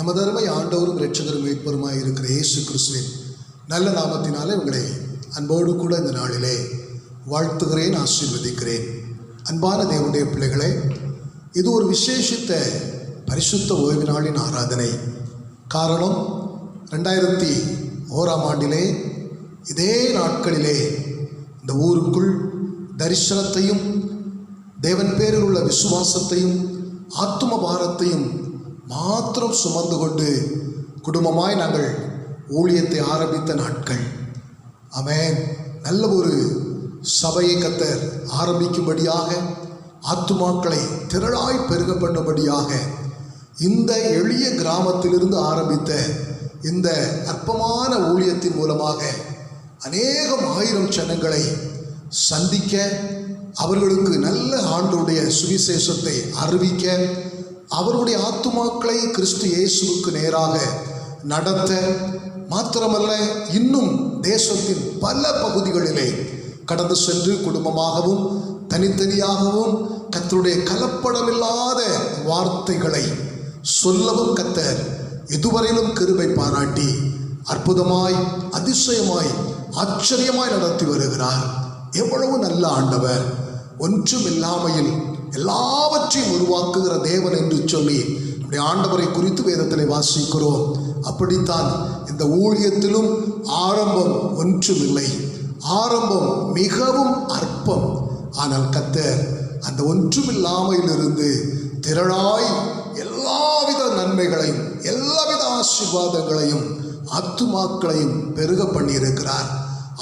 நமது அருமை ஆண்டவரும் இரட்சகரும் மீட்பருமாய் இருக்கிற இயேசு கிறிஸ்துவின் நல்ல நாமத்தினாலே உங்களை அன்போடு கூட இந்த நாளிலே வாழ்த்துகிறேன், ஆசீர்வதிக்கிறேன். அன்பான தேவனுடைய பிள்ளைகளே, இது ஒரு விசேஷித்த பரிசுத்த ஓய்வு நாளின் ஆராதனை. காரணம், 2001ஆம் ஆண்டிலே இதே நாட்களிலே இந்த ஊருக்குள் தரிசனத்தையும் தேவன் பேரில் உள்ள விசுவாசத்தையும் ஆத்தும பாரத்தையும் மாத்திரம் சுமந்து கொண்டு குடும்பமாய் நாங்கள் ஊழியத்தை ஆரம்பித்த நாட்கள். ஆமென். நல்ல ஒரு சபையை கர்த்தர் ஆரம்பிக்கும்படியாக, ஆத்துமாக்களை திரளாய் பெருக பண்ணும்படியாக இந்த எளிய கிராமத்திலிருந்து ஆரம்பித்த இந்த அற்பமான ஊழியத்தின் மூலமாக அநேகம் ஆயிரம் ஜனங்களை சந்திக்க, அவர்களுக்கு நல்ல ஆண்டவருடைய சுவிசேஷத்தை அறிவிக்க, அவருடைய ஆத்துமாக்களை கிறிஸ்து இயேசுவுக்கு நேராக நடத்த மாத்திரமல்ல, இன்னும் தேசத்தின் பல பகுதிகளிலே கடந்து சென்று குடும்பமாகவும் தனித்தனியாகவும் கர்த்தருடைய கலப்படமில்லாத வார்த்தைகளை சொல்லவும் கர்த்தர் இதுவரையிலும் கிருபை பாராட்டி அற்புதமாய், அதிசயமாய், ஆச்சரியமாய் நடத்தி வருகிறார். எவ்வளவு நல்ல ஆண்டவர்! ஒன்றும் இல்லாமையில் எல்லாவற்றையும் உருவாக்குகிற தேவன் என்று சொல்லி நம்முடைய ஆண்டவரை குறித்து வேதத்திலே வாசிக்கிறோம். அப்படித்தான் இந்த ஊழியத்திலும் ஆரம்பம் ஒன்றுமில்லை, ஆரம்பம் மிகவும் அற்பம். ஆனால் கர்த்தர் அந்த ஒன்றுமில்லாமையிலிருந்து திரளாய் எல்லாவித நன்மைகளையும் எல்லாவித ஆசீர்வாதங்களையும் ஆத்துமாக்களையும் பெருக பண்ணியிருக்கிறார்.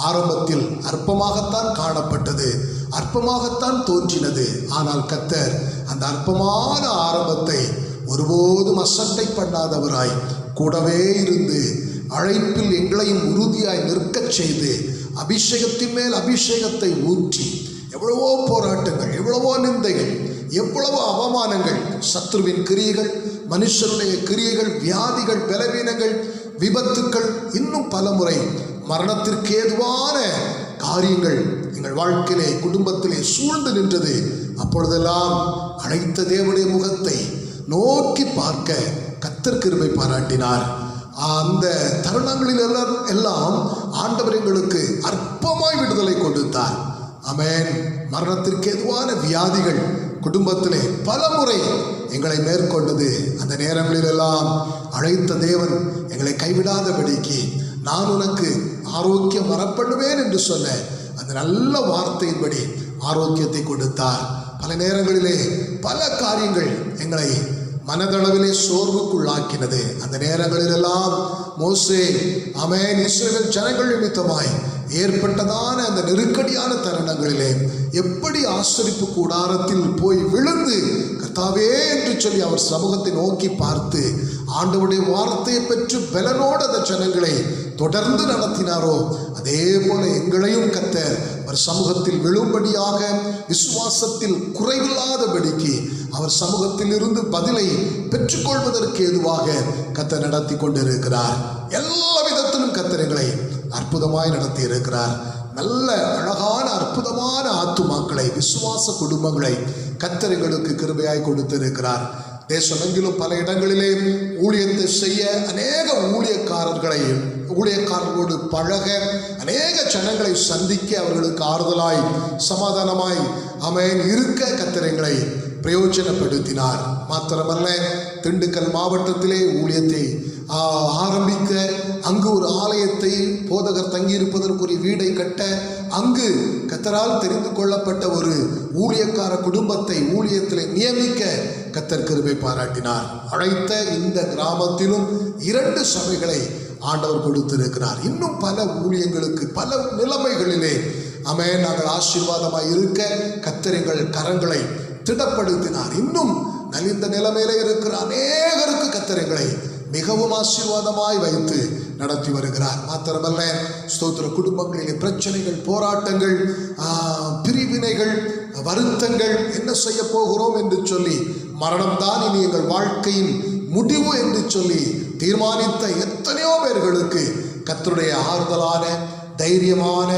ஆரம்பத்தில் அற்பமாகத்தான் காணப்பட்டது, அற்பமாகத்தான் தோன்றினது. ஆனால் கர்த்தர் அந்த அற்பமான ஆரம்பத்தை ஒருபோதும் அசட்டை பண்ணாதவராய் கூடவே இருந்து அழைப்பில் எங்களையும் உறுதியாய் நிற்கச் செய்து அபிஷேகத்தின் மேல் அபிஷேகத்தை ஊற்றி எவ்வளவோ போராட்டங்கள், எவ்வளவோ நிந்தைகள், எவ்வளவோ அவமானங்கள், சத்ருவின் கிரியைகள், மனுஷனுடைய கிரியைகள், வியாதிகள், பலவீனங்கள், விபத்துக்கள், இன்னும் பல முறை மரணத்திற்கு ஏதுவான காரியங்கள் எங்கள் வாழ்க்கையிலே, குடும்பத்திலே சூழ்ந்து நின்றது. அப்பொழுதெல்லாம் அழைத்த தேவனுடைய முகத்தை நோக்கி பார்க்க கர்த்தர் கிருபை பாராட்டினார். அந்த தருணங்களில் எல்லாம் ஆண்டவர் எங்களுக்கு அற்பமாய் விடுதலை கொடுத்தார். ஆமென். மரணத்திற்கு ஏதுவான வியாதிகள் குடும்பத்திலே பல முறை எங்களை மேற்கொண்டது. அந்த நேரங்களிலெல்லாம் அழைத்த தேவன் எங்களை கைவிடாதபடிக்கு நான் உனக்கு ஆரோக்கியம் வரப்பண்ணுவேன் என்று சொன்ன அந்த நல்ல வார்த்தையின்படி ஆரோக்கியத்தை கொடுத்தார். பல நேரங்களிலே பல காரியங்கள் எங்களை மனதளவிலே சோர்வுக்குள்ளாக்கினது. அந்த நேரங்களிலெல்லாம் மோசே, ஆமென், இஸ்ரவேல் ஜனங்கள் நிமித்தமாய் ஏற்பட்டதான அந்த நெருக்கடியான தருணங்களிலே எப்படி ஆசரிப்பு கூடாரத்தில் போய் விழுந்து கர்த்தாவே என்று சொல்லி அவர் சமூகத்தை நோக்கி பார்த்து ஆண்டவருடைய வார்த்தையை பெற்று பலனோடு அந்த ஜனங்களை தொடர்ந்து நடத்தினாரோ, அதே போல எங்களையும் கர்த்தர் அவர் சமூகத்தில் விழும்படியாக, விசுவாசத்தில் குறைவில்லாதபடிக்கு அவர் சமூகத்தில் இருந்து பதிலை பெற்றுக்கொள்வதற்கு ஏதுவாக கர்த்தர் நடத்தி கொண்டிருக்கிறார். எல்லா விதத்திலும் கர்த்தர் எங்களை அற்புதமாய் நடத்தி இருக்கிறார். நல்ல அழகான அற்புதமான ஆத்துமாக்களை, விசுவாச குடும்பங்களை கர்த்தர் எங்களுக்கு கிருபையாய் கொடுத்திருக்கிறார். தேசமெங்கிலும் பல இடங்களிலே ஊழியத்தை செய்ய அநேக ஊழியக்காரர்களோடு பழக, அநேக ஜனங்களை சந்திக்க, அவர்களுக்கு ஆறுதலாய் சமாதானமாய் ஆமென் இருக்க கர்த்தர் எங்களை பிரயோஜனப்படுத்தினார். மாத்திரமல்ல, திண்டுக்கல் மாவட்டத்திலே ஊழியத்தை ஆரம்பிக்க, அங்கு ஒரு ஆலயத்தை, போதகர் தங்கியிருப்பதற்கு ஒரு வீடை கட்ட, அங்கு கர்த்தரால் தெரிந்து கொள்ளப்பட்ட ஒரு ஊழியக்கார குடும்பத்தை ஊழியத்தில் நியமிக்க கர்த்தர் கிருபை பாராட்டினார். அழைத்த இந்த கிராமத்திலும் 2 சபைகளை ஆண்டவர் கொடுத்திருக்கிறார். இன்னும் பல ஊழியங்களுக்கு பல நிலைமைகளிலே ஆமென் நாங்கள் ஆசீர்வாதமாய் இருக்க கர்த்தர் எங்கள் கரங்களை திடப்படுத்தினார். இன்னும் நலிந்த நிலைமையில இருக்கிற அநேகருக்கு கர்த்தர் எங்களை மிகவும் ஆசீர்வாதமாய் வைத்து நடத்தி வருகிறார். மாத்திரமல்ல, ஸ்தோத்திர, குடும்பங்களிலே பிரச்சனைகள், போராட்டங்கள், பிரிவினைகள், வருத்தங்கள், என்ன செய்ய போகிறோம் என்று சொல்லி, மரணம்தான் இனி எங்கள் வாழ்க்கையின் முடிவு என்று சொல்லி தீர்மானித்த எத்தனையோ பேர்களுக்கு கர்த்தருடைய ஆறுதலான, தைரியமான,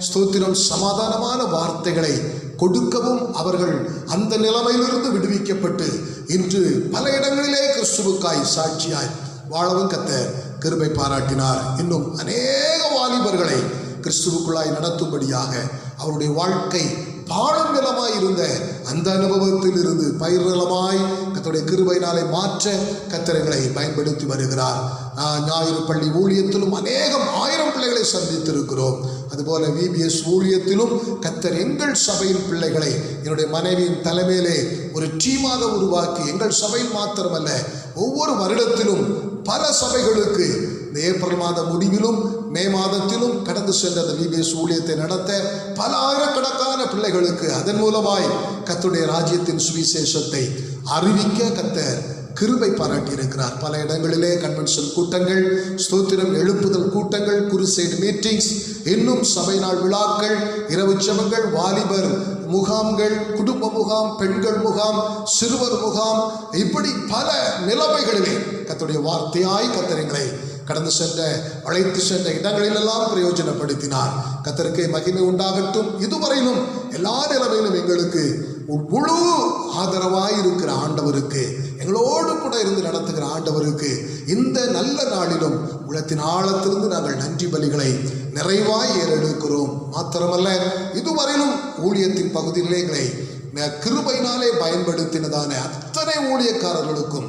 ஸ்தோத்திரம், சமாதானமான வார்த்தைகளை கொடுக்கவும் அவர்கள் அந்த நிலைமையிலிருந்து விடுவிக்கப்பட்டு இன்று பல இடங்களிலே கிறிஸ்துவுக்காய் சாட்சியாய் வாழவும் கர்த்தர் கிருபை பாராட்டினார். இன்னும் அநேக வாலிபர்களை கிறிஸ்துவுக்குள்ளாய் நடத்தும்படியாக அவருடைய வாழ்க்கை பாழும் நிலமாய் இருந்த அந்த அனுபவத்தில் இருந்து பயிர்நிலமாய் கர்த்தருடைய கிருபையினாலே மாற்ற கர்த்தர்களை பயன்படுத்தி வருகிறார். ஞாயிறு பள்ளி ஊழியத்திலும் அநேகம் 1000 பிள்ளைகளை சந்தித்திருக்கிறோம். அதுபோல VBS ஊழியத்திலும் கர்த்தர் எங்கள் சபையின் பிள்ளைகளை என்னுடைய மனைவியின் தலைமையிலே ஒரு டீமாக உருவாக்கி எங்கள் சபையில் மாத்திரமல்ல ஒவ்வொரு வருடத்திலும் பல சபைகளுக்கு இந்த ஏப்ரல் மாத முடிவிலும் மே மாதத்திலும் கடந்து சென்ற அந்த VBS ஊழியத்தை நடத்த பல ஆயிரக்கணக்கான பிள்ளைகளுக்கு அதன் மூலமாய் கர்த்தருடைய ராஜ்யத்தின் சுவிசேஷத்தை அறிவிக்க கர்த்தர் கிருபை பாராட்டி இருக்கிறார். பல இடங்களிலே கன்வென்ஷன் கூட்டங்கள், ஸ்தோத்திரம் எழுப்புதல் கூட்டங்கள், குருசைடு மீட்டிங்ஸ், இன்னும் சபை நாள் விழாக்கள், இரவு ஜெபங்கள், வாலிபர் முகாம்கள், குடும்ப முகாம், பெண்கள் முகாம், சிறுவர் முகாம், இப்படி பல நிலைமைகளிலே கர்த்தருடைய வார்த்தையாய் கர்த்தர் எங்களை கடந்து சென்ற அழைத்து சென்ற இடங்களிலெல்லாம் பிரயோஜனப்படுத்தினார். கர்த்தருக்கு மகிமை உண்டாகட்டும். இதுவரையிலும் எல்லா நிலைமையிலும் எங்களுக்கு முழு ஆதரவாய் இருக்கிற ஆண்டவருக்கு, எங்களோடு கூட இருந்து நடத்துகிற ஆண்டவருக்கு இந்த நல்ல நாளிலும் உள்ளத்தின் ஆழத்திலிருந்து நாங்கள் நன்றி பலிகளை நிறைவாய் ஏறெடுக்கிறோம். மாத்திரமல்ல, இதுவரையிலும் ஊழியத்தின் பகுதியிலே எங்களை கிருபையினாலே பயன்படுத்தினதான அத்தனை ஊழியக்காரர்களுக்கும்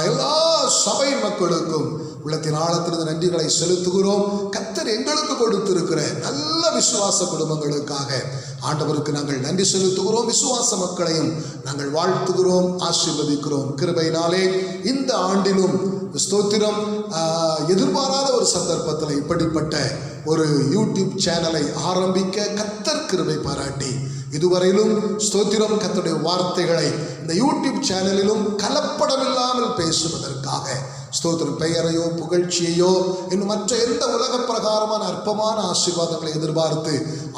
எல்லா சபை மக்களுக்கும் உள்ளத்தின் ஆழத்திலிருந்து நன்றிகளை செலுத்துகிறோம். கர்த்தர் எங்களுக்கு கொடுத்திருக்கிற நல்ல விசுவாச குடும்பங்களுக்காக ஆண்டவருக்கு நாங்கள் நன்றி செலுத்துகிறோம். விசுவாச மக்களையும் நாங்கள் வாழ்த்துகிறோம், ஆசீர்வதிக்கிறோம். கிருபையினாலே இந்த ஆண்டிலும் ஸ்தோத்திரம் எதிர்பாராத ஒரு சந்தர்ப்பத்தில் இப்படிப்பட்ட ஒரு யூடியூப் சேனலை ஆரம்பிக்க கர்த்தர் கிருபை பாராட்டி இதுவரையிலும் ஸ்தோத்திரம் கர்த்தருடைய வார்த்தைகளை இந்த யூடியூப் சேனலிலும் கலப்படமில்லாமல் பேசுவதற்காக ஸ்தோத்திரம் பெயரையோ புகழ்ச்சியையோ இன்னும் மற்ற எந்த உலக பிரகாரமான அற்பமான ஆசீர்வாதங்களை எதிர்பார்த்து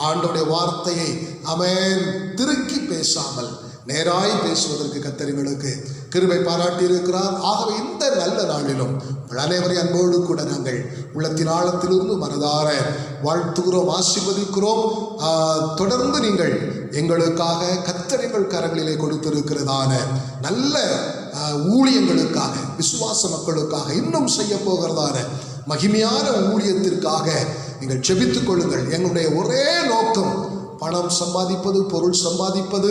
ஆண்டவருடைய வார்த்தையை ஆமென் திருக்கி பேசாமல் நேராய் பேசுவதற்கு கர்த்தர் எங்களுக்கு கிருபை பாராட்டி இருக்கிறார். ஆகவே இந்த நல்ல நாளிலும் அனைவரையும் அன்போடு கூட நாங்கள் உள்ளத்தின் ஆழத்திலிருந்து மனதார வாழ்த்துகிறோம், ஆசீர்வதிக்கிறோம். தொடர்ந்து நீங்கள் எங்களுக்காக கர்த்தர் எங்கள் கரங்களிலே கொடுத்திருக்கிறதான நல்ல ஊழியங்களுக்காக, விசுவாச மக்களுக்காக, இன்னும் செய்ய போகிறதான மகிமையான ஊழியத்திற்காக நீங்கள் ஜெபித்துக் கொள்ளுங்கள். எங்களுடைய ஒரே நோக்கம் பணம் சம்பாதிப்பது, பொருள் சம்பாதிப்பது,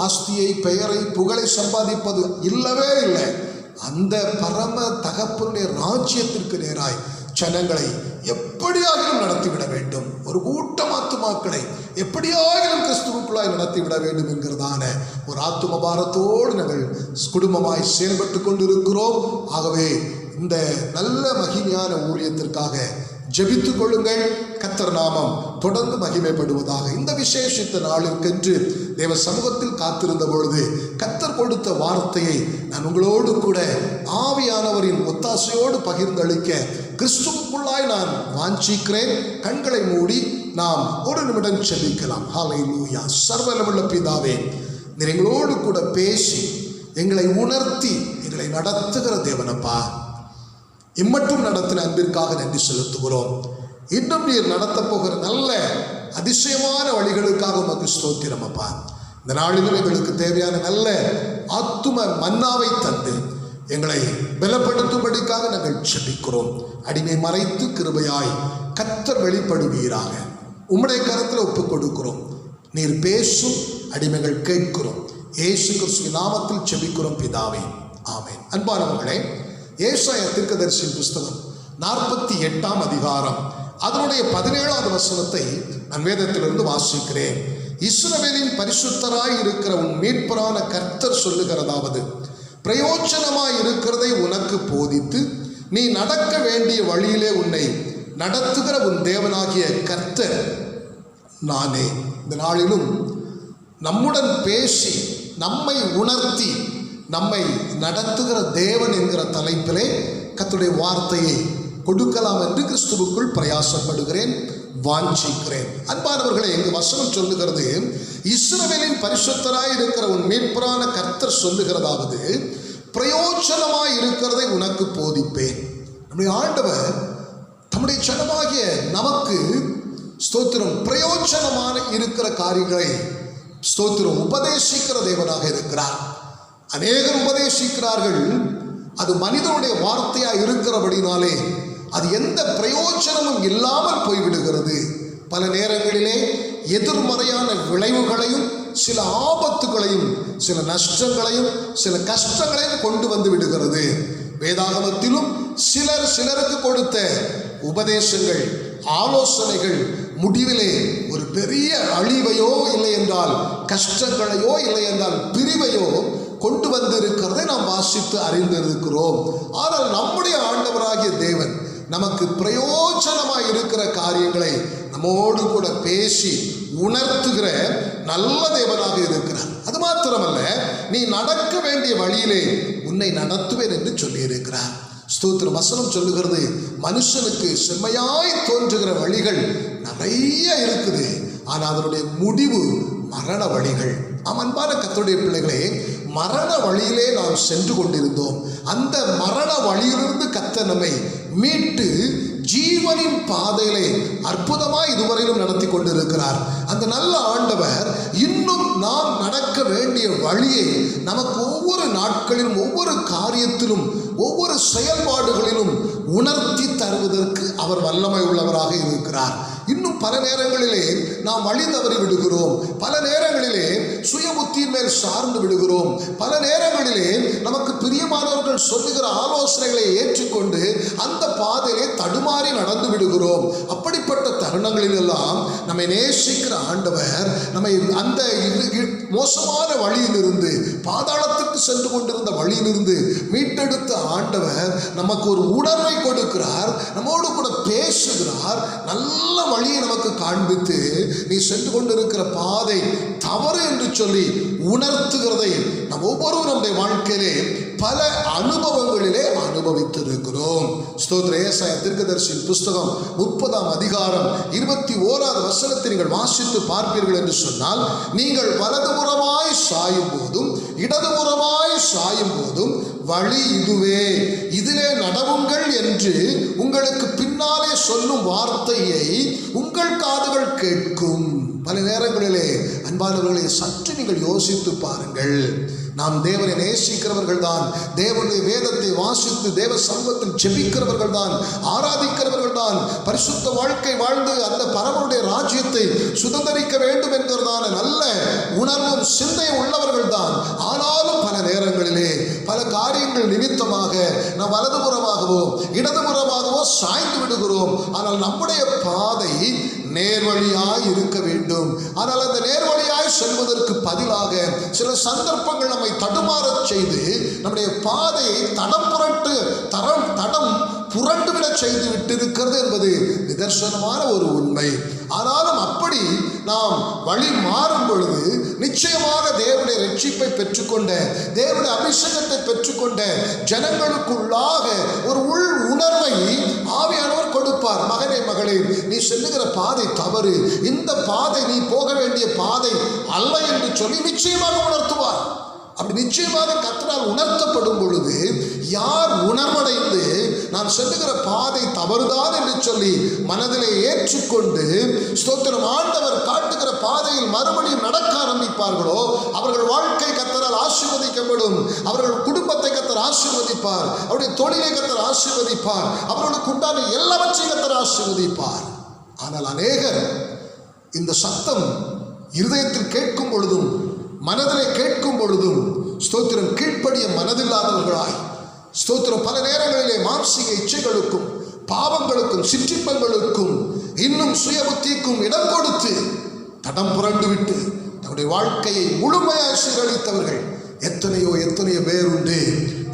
ஆஸ்தியை, பெயரை, புகழை சம்பாதிப்பது இல்லவே இல்லை. அந்த பரம தகப்பனுடைய ராஜ்யத்திற்கு நேராய் ஜனங்களை எப்படியாகிலும் நடத்திவிட வேண்டும், ஒரு கூட்டம் ஆத்துமாக்களை எப்படியாகிலும் கிறிஸ்துவுக்குள்ளாய் நடத்திவிட வேண்டும் என்கிறதான ஒரு ஆத்தும பாரத்தோடு நாங்கள் குடும்பமாய் செயல்பட்டு கொண்டிருக்கிறோம். ஆகவே இந்த நல்ல மகிமையான ஊழியத்திற்காக ஜெபித்துக் கொள்ளுங்கள். கர்த்தர் நாமம் தொடர்ந்து மகிமைப்படுவதாக. இந்த விசேஷித்த நாளுக்கென்று தேவ சமூகத்தில் காத்திருந்த பொழுது கர்த்தர் கொடுத்த வார்த்தையை நான் உங்களோடு கூட ஆவியானவரின் ஒத்தாசையோடு பகிர்ந்தளிக்க கிறிஸ்துவுக்குள்ளாய் நான் வாஞ்சிக்கிறேன். கண்களை மூடி நாம் ஒரு நிமிடம் ஜெபிக்கலாம். ஹல்லேலூயா. சர்வவல்லமையுள்ள பிதாவே, நீர் எங்களோடு கூட பேசி எங்களை உணர்த்தி எங்களை நடத்துகிற தேவனப்பா, இம்மட்டும் நடத்தின அன்பிற்காக நன்றி செலுத்துகிறோம். இன்னும் நீர் நடத்த போகிற நல்ல அதிசயமான வழிகளுக்காக உமக்கு ஸ்தோத்திரம் அப்பா. இந்த நாளிலும் எங்களுக்கு தேவையான நல்ல ஆத்தும மன்னாவை தந்து எங்களை பலப்படுத்தும்படிக்காக நாங்கள் ஜெபிக்கிறோம். அடிமை மறைத்து கிருபையாய் கர்த்தர் வெளிப்படுவீராக. உம்முடைய கரத்தில் ஒப்புக் கொடுக்கிறோம். நீர் பேசும், அடிமைகள் கேட்கிறோம். இயேசு கிறிஸ்துவின் நாமத்தில் ஜெபிக்கிறோம் பிதாவே, ஆமென். அன்பானவர்களே, ஏசாயா தீர்க்கதரிசியின் புஸ்தகம் 48ஆம் அதிகாரம் அதனுடைய 17வது வசனத்தை நான் வேதத்திலிருந்து வாசிக்கிறேன். இஸ்ரவேலின் பரிசுத்தராய் இருக்கிற உன் மீட்பரான கர்த்தர் சொல்லுகிறதாவது, பிரயோஜனமாய் இருக்கிறதை உனக்கு போதித்து நீ நடக்க வேண்டிய வழியிலே உன்னை நடத்துகிற உன் தேவனாகிய கர்த்தர் நானே. இந்த நாளிலும் நம்முடன் பேசி நம்மை உணர்த்தி நம்மை நடத்துகிற தேவன் என்கிற தலைப்பிலே கர்த்தருடைய வார்த்தையை கொடுக்கலாம் என்று கிறிஸ்துவுக்குள் பிரயாசப்படுகிறேன், வாஞ்சிக்கிறேன். அன்பானவர்களே, எங்கள் வசனம் சொல்லுகிறது, இஸ்ரவேலின் பரிசுத்தராய் இருக்கிற உன் மீட்பரான கர்த்தர் சொல்லுகிறதாவது, பிரயோஜனமாய் இருக்கிறதை உனக்கு போதிப்பேன். நம்முடைய ஆண்டவர் தம்முடைய ஜனமாகிய நமக்கு ஸ்தோத்திரம் பிரயோஜனமான இருக்கிற காரியங்களை ஸ்தோத்திரம் உபதேசிக்கிற தேவனாக இருக்கிறார். அநேகர் உபதேசிக்கிறார்கள், அது மனிதனுடைய வார்த்தையாக இருக்கிற இருக்கிறபடினாலே அது எந்த பிரயோஜனமும் இல்லாமல் போய்விடுகிறது. பல நேரங்களிலே எதிர்மறையான விளைவுகளையும் சில ஆபத்துகளையும் சில நஷ்டங்களையும் சில கஷ்டங்களையும் கொண்டு வந்து விடுகிறது. வேதாகமத்திலும் சிலருக்கு கொடுத்த உபதேசங்கள் ஆலோசனைகள் முடிவிலே ஒரு பெரிய அழிவையோ இல்லை என்றால் கஷ்டங்களையோ இல்லை என்றால் பிரிவையோ கொண்டு வந்திருக்கிறதை நாம் வாசித்து அறிந்திருக்கிறோம். ஆனால் நம்முடைய ஆண்டவராகிய தேவன் நமக்கு பிரயோஜனமாய் இருக்கிற காரியங்களை நம்மோடு கூட பேசி உணர்த்துகிற நல்ல தேவனாக இருக்கிறார். அது மாத்திரமல்ல, நீ நடக்க வேண்டிய வழியிலே உன்னை நடத்துவேன் என்று சொல்லி இருக்கிறார். ஸ்தோத்திர வசனம் சொல்லுகிறது, மனுஷனுக்கு செம்மையாய் தோன்றுகிற வழிகள் நிறைய இருக்குது, ஆனால் அதனுடைய முடிவு மரண வழிகள். அன்பான கர்த்தருடைய பிள்ளைகளே, மரண வழியிலே நாம் சென்று கொண்டிருந்தோம். அந்த மரண வழியிலிருந்து கர்த்தர் நம்மை மீட்டு ஜீவனின் பாதையிலே அற்புதமாய் இதுவரையிலும் நடத்தி கொண்டிருக்கிறார். அந்த நல்ல ஆண்டவர் இன்னும் நாம் நடக்க வேண்டிய வழியை நமக்கு ஒவ்வொரு நாட்களிலும் ஒவ்வொரு காரியத்திலும் ஒவ்வொரு செயல்பாடுகளிலும் உணர்த்தி தருவதற்கு அவர் வல்லமை உள்ளவராக இருக்கிறார். இன்னும் பல நேரங்களிலே நாம் வழி தவறி விடுகிறோம். பல நேரங்களிலே சுய புத்தியின் மேல் சார்ந்து விடுகிறோம். பல நேரங்களிலே நமக்கு பிரியமானவர்கள் சொல்லுகிற ஆலோசனைகளை ஏற்றுக்கொண்டு அந்த பாதையிலே தடுமாறி நடந்து விடுகிறோம். அப்படிப்பட்ட தருணங்களில் எல்லாம் நம்மை நேசிக்கிற ஆண்டவர் நம்மை அந்த மோசமான வழியிலிருந்து, பாதாளத்துக்கு சென்று கொண்டிருந்த வழியிலிருந்து மீட்டெடுத்த ஆண்டவர் நமக்கு ஒரு உணர்வை கொடுக்கிறார், நம்மோடு கூட பேசுகிறார், நல்ல வழியை நமக்கு காண்பித்து நீ சென்று கொண்டிருக்கிற பாதை தவறு என்று சொல்லி உணர்த்துகிறதை நாம் ஒவ்வொருவரும் நம்முடைய வாழ்க்கையிலே பல அனுபவங்களிலே அனுபவித்திருக்கிறோம். ஸ்தோத்திர. ஏசாயா தீர்க்கதரிசியின் புஸ்தகம் 30ஆம் அதிகாரம் 21வது வசனத்தை நீங்கள் வாசித்து பார்ப்பீர்கள் என்று சொன்னால், நீங்கள் வலதுபுறமாய் சாயும் போதும் இடதுபுறமாய் சாயும் போதும் வழி இதுவே, இதிலே நடவுங்கள் என்று உங்களுக்கு பின்னாலே சொல்லும் வார்த்தையை உங்கள் காதுகள் கேட்கும். பல நேரங்களிலே அன்பானவர்களை சற்று நீங்கள் யோசித்து பாருங்கள். நாம் தேவனை நேசிக்கிறவர்கள் தான், தேவனுடைய வேதத்தை வாசித்து தேவ சமூகத்தில் ஜெபிக்கிறவர்கள் தான், ஆராதிக்கிறவர்கள் தான், பரிசுத்த வாழ்க்கை வாழ்ந்து அந்த பரமனுடைய ராஜ்யத்தை சுதந்திரிக்க வேண்டும் என்கிறதான நல்ல உணர்வும் சிந்தையும் உள்ளவர்கள் தான். ஆனாலும் பல நேரங்களிலே பல காரியங்கள் நிமித்தமாக நாம் வலதுபுறமாகவோ இடதுபுறமாகவோ சாய்ந்து விடுகிறோம். ஆனால் நம்முடைய பாதை நேர்வழியாய் இருக்க வேண்டும். ஆனால் அந்த நேர்வழியாய் செல்வதற்கு பதிலாக சில சந்தர்ப்பங்கள் நம்மை தடுமாறச் செய்து நம்முடைய பாதையை தடம் புரண்டுவிட செய்து விட்டிருக்கிறது என்பது நிதர்சனமான ஒரு உண்மை. ஆனாலும் அப்படி நாம் வழி மாறும் பொழுது நிச்சயமாக தேவனுடைய ரட்சிப்பை பெற்றுக்கொண்ட, தேவனுடைய அபிஷேகத்தை பெற்றுக்கொண்ட ஜனங்களுக்குள்ளாக ஒரு உள் உணர்வை ஆவியானவர் கொடுப்பார். மகனே மகளே, நீ செல்லுகிற பாதை தவறு, இந்த பாதை நீ போக வேண்டிய பாதை அல்ல என்று சொல்லி நிச்சயமாக உணர்த்துவார். அப்படி நிச்சயமாக கர்த்தரால் உணர்த்தப்படும் பொழுது யார் உணர்வடைந்து நான் செல்லுகிற பாதை தவறுதான் என்று சொல்லி மனதிலே ஏற்றுக்கொண்டு ஸ்தோத்திரம் ஆண்டவர் காட்டுகிற பாதையில் மறுபடியும் நடக்க ஆரம்பிப்பார்களோ அவர்கள் வாழ்க்கை கர்த்தரால் ஆசீர்வதிக்கப்படும். அவர்கள் குடும்பத்தை கர்த்தர் ஆசீர்வதிப்பார், அவருடைய தொழிலை கர்த்தர் ஆசீர்வதிப்பார், அவர்களுக்கு உண்டான எல்லாவற்றையும் கர்த்தர் ஆசீர்வதிப்பார். ஆனால் அநேகர் இந்த சத்தம் இருதயத்தில் கேட்கும் பொழுதும் மனதிலே கேட்கும் பொழுதும் ஸ்தோத்திரம் கீழ்ப்படிய மனதில்லாதவர்களாய் ஸ்தோத்திரம் பல நேரங்களிலே மாம்சீக இச்சைகளுக்கும் பாவங்களுக்கும் சிற்றின்பங்களுக்கும் இன்னும் சுய புத்திக்கும் இடம் கொடுத்து தடம் புரண்டு விட்டு தன்னுடைய வாழ்க்கையை முழுமையாக சீரழித்தவர்கள் எத்தனையோ பேர் உண்டு.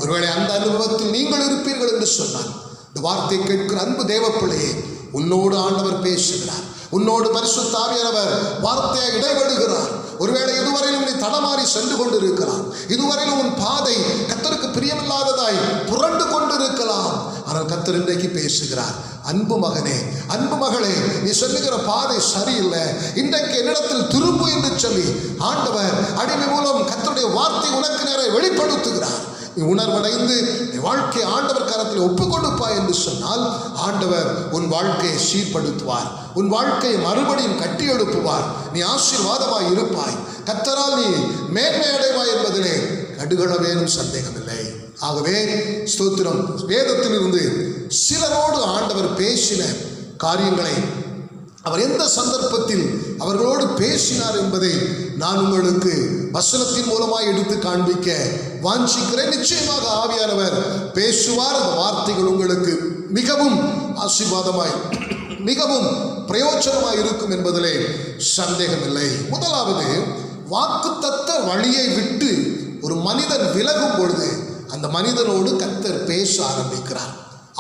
ஒருவேளை அந்த அனுபவத்தில் நீங்கள் இருப்பீர்கள் என்று சொன்னார். இந்த வார்த்தை கேட்கிற அன்பு தேவப்பிள்ளையே, உன்னோடு ஆண்டவர் பேசுகிறார், உன்னோடு பரிசுத்த ஆவியானவர் வார்த்தையை இடைபடுகிறார். ஒருவேளை இதுவரையிலும் நீ தடமாறி சென்று கொண்டிருக்கலாம், இதுவரையிலும் உன் பாதை கர்த்தருக்கு பிரியமில்லாததாய் புரண்டு கொண்டிருக்கலாம். ஆனால் கர்த்தர் இன்றைக்கு பேசுகிறார். அன்பு மகனே, அன்பு மகளே, நீ சொல்லுகிற பாதை சரியில்லை, இன்றைக்கு என்னிடத்தில் திரும்பு என்று சொல்லி ஆண்டவர் அடிமை மூலம் கர்த்தருடைய வார்த்தை உனக்கு நேரே வெளிப்படுத்துகிறார். நீ உணர்வடைந்து நீ வாழ்க்கை ஆண்டவர் கரத்தில் ஒப்புக் கொடுப்பாய் என்று சொன்னால் ஆண்டவர் உன் வாழ்க்கையை சீர்படுத்துவார், உன் வாழ்க்கையை மறுபடியும் கட்டி எழுப்புவார். நீ ஆசீர்வாதமாய் இருப்பாய், கர்த்தரால் நீ மேன்மை அடைவாய் என்பதிலே கடுகளவேனும் சந்தேகமில்லை. ஆகவே ஸ்தோத்திரம், வேதத்திலிருந்து சிலரோடு ஆண்டவர் பேசின காரியங்களை அவர் எந்த சந்தர்ப்பத்தில் அவர்களோடு பேசினார் என்பதை நான் உங்களுக்கு வசனத்தின் மூலமாய் எடுத்து காண்பிக்க வாஞ்சிக்கிறேன். நிச்சயமாக ஆவியானவர் பேசுவார். அந்த வார்த்தைகள் உங்களுக்கு மிகவும் ஆசீர்வாதமாய் மிகவும் பிரயோஜனமாய் இருக்கும் என்பதிலே சந்தேகமில்லை. முதலாவது, வாக்குத்தத்த வழியை விட்டு ஒரு மனிதன் விலகும் பொழுது அந்த மனிதனோடு கர்த்தர் பேச ஆரம்பிக்கிறார்.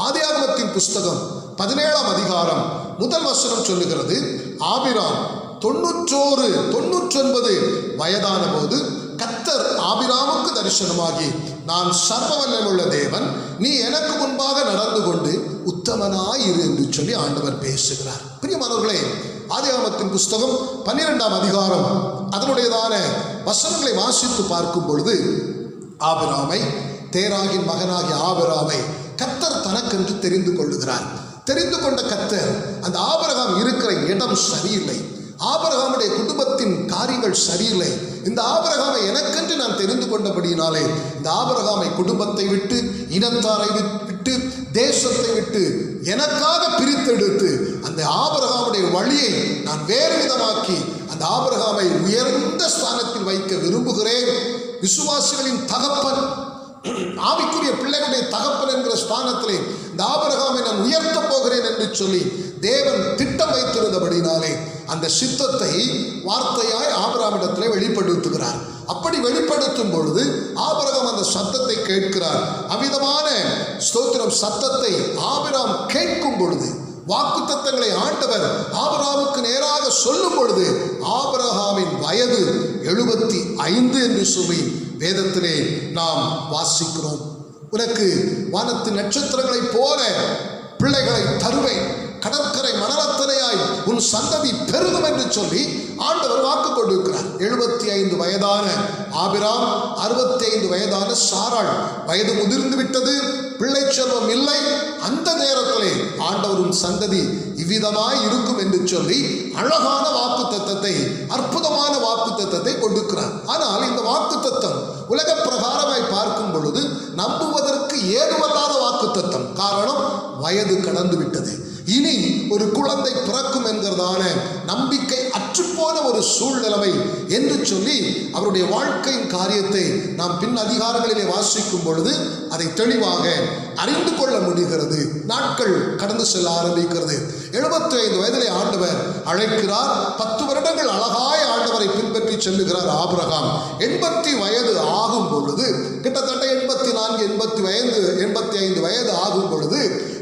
ஆதியாகமத்தின் புஸ்தகம் 17ஆம் அதிகாரம் முதல் வசனம் சொல்லுகிறது, ஆபிராம் 99 வயதான போது கர்த்தர் ஆபிராமுக்கு தரிசனமாகி, நான் சர்வவல்லமையுள்ள தேவன், நீ எனக்கு முன்பாக நடந்து கொண்டு உத்தமனாயிரு என்று சொல்லி ஆண்டவர் பேசுகிறார். பிரியமானவர்களே, ஆதியாகமத்தின் புஸ்தகம் 12ஆம் அதிகாரம் அதனுடையதான வசனங்களை வாசித்து பார்க்கும் பொழுது, ஆபிராமை, தேராகின் மகனாகிய ஆபிராமை கர்த்தர் தனக்கென்று தெரிந்து கொள்ளுகிறார். தெரிந்து கொண்ட கர்த்தர் அந்த ஆபிரகாம் இருக்கிற இடம் சரியில்லை, ஆபிரகாமுடைய குடும்பத்தின் காரியங்கள் சரியில்லை, இந்த ஆபிரகாமை எனக்கென்று நான் தெரிந்து கொண்டபடியினாலே இந்த ஆபிரகாமை குடும்பத்தை விட்டு, இனத்தாரை விட்டு, தேசத்தை விட்டு எனக்காக பிரித்தெடுத்து அந்த ஆபிரகாமுடைய வழியை நான் வேறு விதமாக்கி அந்த ஆபிரகாமை உயர்ந்த ஸ்தானத்தில் வைக்க விரும்புகிறேன். விசுவாசிகளின் தகப்பன், ஆவிக்குரிய பிள்ளைகளுடைய தகப்பன் என்கிற ஸ்தானத்திலே இந்த ஆபிரகாமை நான் உயர்த்த போகிறேன் என்று சொல்லி தேவன் திட்டம் வைத்திருந்தபடினாலே அந்த சித்தத்தை வார்த்தையாய் ஆபிரகாமிடத்திலே வெளிப்படுத்துகிறார். அப்படி வெளிப்படுத்தும் பொழுது ஆபிரகாம் அந்த சத்தத்தை கேட்கிறார். அவ்விதமான ஸ்தோத்திரம் சத்தத்தை ஆபிரகாம் கேட்கும் பொழுது, வாக்குத்தத்தங்களை ஆண்டவர் ஆபிரகாமுக்கு நேராக சொல்லும் பொழுது, ஆபிரகாமின் வயது 75 என்று சொல்லி வேதத்திலே நாம் வாசிக்கிறோம். உனக்கு வானத்து நட்சத்திரங்களைப் போல பிள்ளைகளை தருவேன், கடற்கரை மணலத்தனையாய் உன் சந்ததி பெருகும் என்று சொல்லி ஆண்டவர் வாக்கு கொடுக்கிறார். 75 வயதான ஆபிராம், 65 வயதான சாராள், வயது முதிர்ந்து விட்டது, பிள்ளை செல்வம் இல்லை. அந்த நேரத்திலே ஆண்டவரும் சந்ததி இவ்விதமாய் இருக்கும் என்று சொல்லி அழகான வாக்கு தத்தத்தை, அற்புதமான வாக்கு தத்தத்தை கொடுக்கிறார். ஆனால் இந்த வாக்கு தத்தம் உலக பிரகாரமாய் பார்க்கும் பொழுது நம்புவதற்கு ஏதுவல்லாத வாக்கு தத்தம். காரணம், வயது கடந்து விட்டது, இனி ஒரு குழந்தை பிறக்கும் என்கிறதான நம்பிக்கை அற்றுப்போன ஒரு சூழ்நிலைமை என்று சொல்லி அவருடைய வாழ்க்கையின் காரியத்தை நாம் பின் அதிகாரங்களிலே வாசிக்கும் பொழுது அதை தெளிவாக அறிந்து கொள்ள முடிகிறது. நாட்கள் கடந்து செல்ல ஆரம்பிக்கிறது. 75 வயதிலே ஆண்டவர் அழைக்கிறார். 10 வருடங்கள் அழகாய் ஆண்டவரை பின்பற்றி செல்லுகிறார் ஆபிரகாம். 80 வயது ஆகும் பொழுது, கிட்டத்தட்ட 84, 85 வயது ஆகும் பொழுது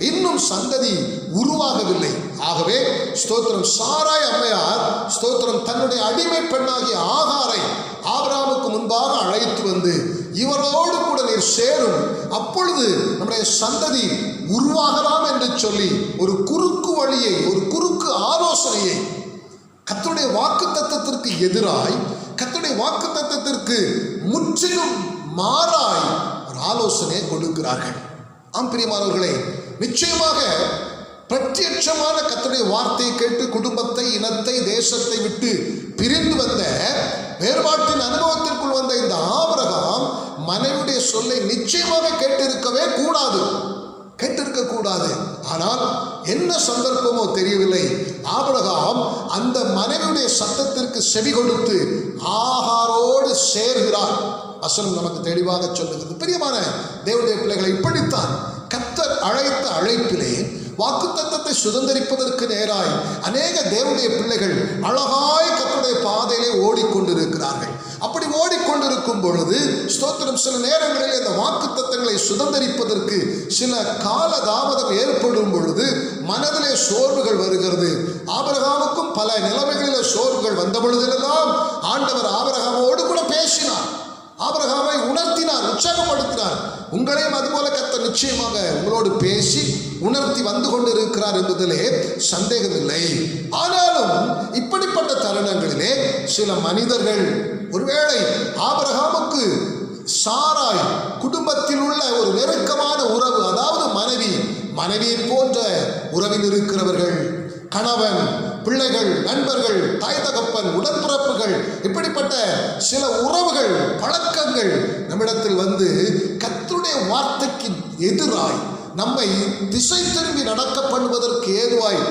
இன்னும் சந்ததி உருவாகவில்லை. ஆகவே ஸ்தோத்திரம், சாராய் அம்மையார் ஸ்தோத்திரம் தன்னுடைய அடிமை பெண்ணாகிய ஆகாரை ஆபிரகாமுக்கு முன்பாக அழைத்து வந்து, இவரோடு கூட நீர் சேரும், அப்பொழுது நம்முடைய சந்ததி உருவாகலாம் என்று சொல்லி ஒரு குறுக்கு வழியை, ஒரு குறுக்கு ஆலோசனையை, கர்த்தருடைய வாக்கு தத்தத்திற்கு எதிராய், கர்த்தருடைய வாக்கு தத்தத்திற்கு முற்றிலும் மாறாய் ஒரு ஆலோசனையை கொடுக்கிறார்கள். ஆம் பிரியமானவர்களே, நிச்சயமாக பிரத்யட்சமான கர்த்தருடைய வார்த்தையை கேட்டு குடும்பத்தை, இனத்தை, தேசத்தை விட்டு பிரிந்து வந்த, வேறுபாட்டின் அனுபவத்திற்குள் வந்த இந்த ஆபிரகாம் மனைவியுடைய சொல்லை நிச்சயமாக கேட்டிருக்கவே கூடாது, கேட்டிருக்க கூடாது. ஆனால் என்ன சந்தர்ப்பமோ தெரியவில்லை, ஆபிரகாம் அந்த மனைவியுடைய சத்தத்திற்கு செவி கொடுத்து ஆகாரோடு சேர்கிறார். வசனம் நமக்கு தெளிவாக சொல்லுகிறது. பிரியமான தேவனுடைய பிள்ளைகளை, இப்படித்தான் கர்த்தர் அழைத்த அழைப்பிலே வாக்குத்தத்தத்தை சுதந்திரிப்பதற்கு நேராய் அநேக தேவனுடைய பிள்ளைகள் அழகாய் கர்த்தருடைய பாதையிலே ஓடிக்கொண்டிருக்கிறார்கள். அப்படி ஓடிக்கொண்டிருக்கும் பொழுது ஸ்தோத்திரம், சில நேரங்களில் இந்த வாக்குத்தத்தங்களை சுதந்திரிப்பதற்கு சில கால தாமதம் ஏற்படும் பொழுது மனதிலே சோர்வுகள் வருகிறது. ஆபிரகாமுக்கும் பல நிலைமைகளில் சோர்வுகள் வந்த பொழுதெல்லாம் ஆண்டவர் ஆபிரகாமோடு கூட பேசினார், ஆபிரகாமை உணர்த்தினார், உற்சாகப்படுத்தினார். உங்களையும் அதுபோல கர்த்தர் நிச்சயமாக உங்களோடு பேசி உணர்த்தி வந்து கொண்டிருக்கிறார் என்பதிலே சந்தேகமில்லை. ஆனாலும் இப்படிப்பட்ட தருணங்களிலே சில மனிதர்கள், ஒருவேளை ஆபிரகாமுக்கு சாராய் குடும்பத்தில் உள்ள ஒரு நெருக்கமான உறவு, அதாவது மனைவியை போன்ற உறவில் இருக்கிறவர்கள், கணவன் பிள்ளைகள், நண்பர்கள், தாய் தகப்பன், உடன்பிறப்புகள், இப்படிப்பட்ட சில உறவுகள், பழக்கங்கள் நம்மிடத்தில் வந்து கர்த்தருடைய வார்த்தைக்கு எதிராய் நம்மை திசை திரும்பி நடக்க பண்ணுவதற்கு ஏதுவாய்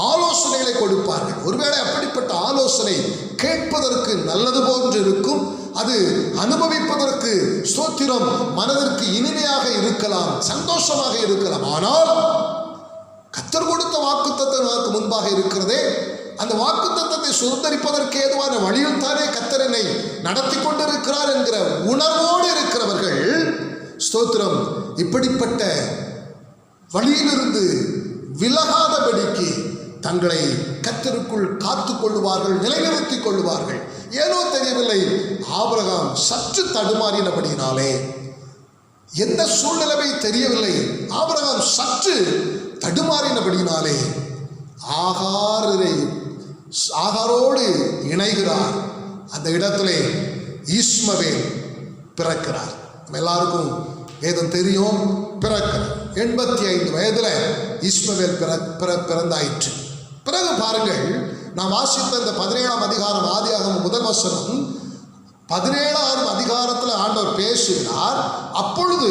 ஆலோசனைகளை கொடுப்பார்கள். ஒருவேளை அப்படிப்பட்ட ஆலோசனை கேட்பதற்கு நல்லது போன்று இருக்கும், அது அனுபவிப்பதற்கு ஸ்தோத்திரம் மனதிற்கு இனிமையாக இருக்கலாம், சந்தோஷமாக இருக்கலாம். ஆனால் கர்த்தர் கொடுத்த வாக்குத்தத்தம் நமக்கு முன்பாக இருக்கிறதே, அந்த வாக்குத்தத்தத்தை சுதந்திரிப்பதற்கு ஏதுவான வழியில் தானே கர்த்தர் என்னை நடத்தி கொண்டிருக்கிறார் என்கிற உணர்வோடு இருக்கிறவர்கள் ஸ்தோத்திரம் இப்படிப்பட்ட வழியிலிருந்து விலகாதபடிக்கு தங்களை கர்த்தருக்குள் காத்து கொள்ளுவார்கள், நிலைநிறுத்திக் கொள்ளுவார்கள். ஏனோ தெரியவில்லை, ஆபிரகாம் சற்று தடுமாறினபடியினாலே, எந்த சூழ்நிலைமை தெரியவில்லை, ஆபிரகாம் சற்று தடுமாறினபடியினாலே ஆகாரோடு இணைகிறார். அந்த இடத்திலே இஸ்மவேல் பிறக்கிறார். நம்ம எல்லாருக்கும் வேதம் தெரியும், பிறக்கிறார். 85 வயதுல இஸ்மவேல் பிறந்தாயிற்று. பிறகு பாருங்கள், நாம் வாசித்த இந்த 17ஆம் அதிகாரம் ஆதியாகமம் முதல் வசனம், 17ஆம் அதிகாரத்தில் ஆண்டவர் பேசுகிறார். அப்பொழுது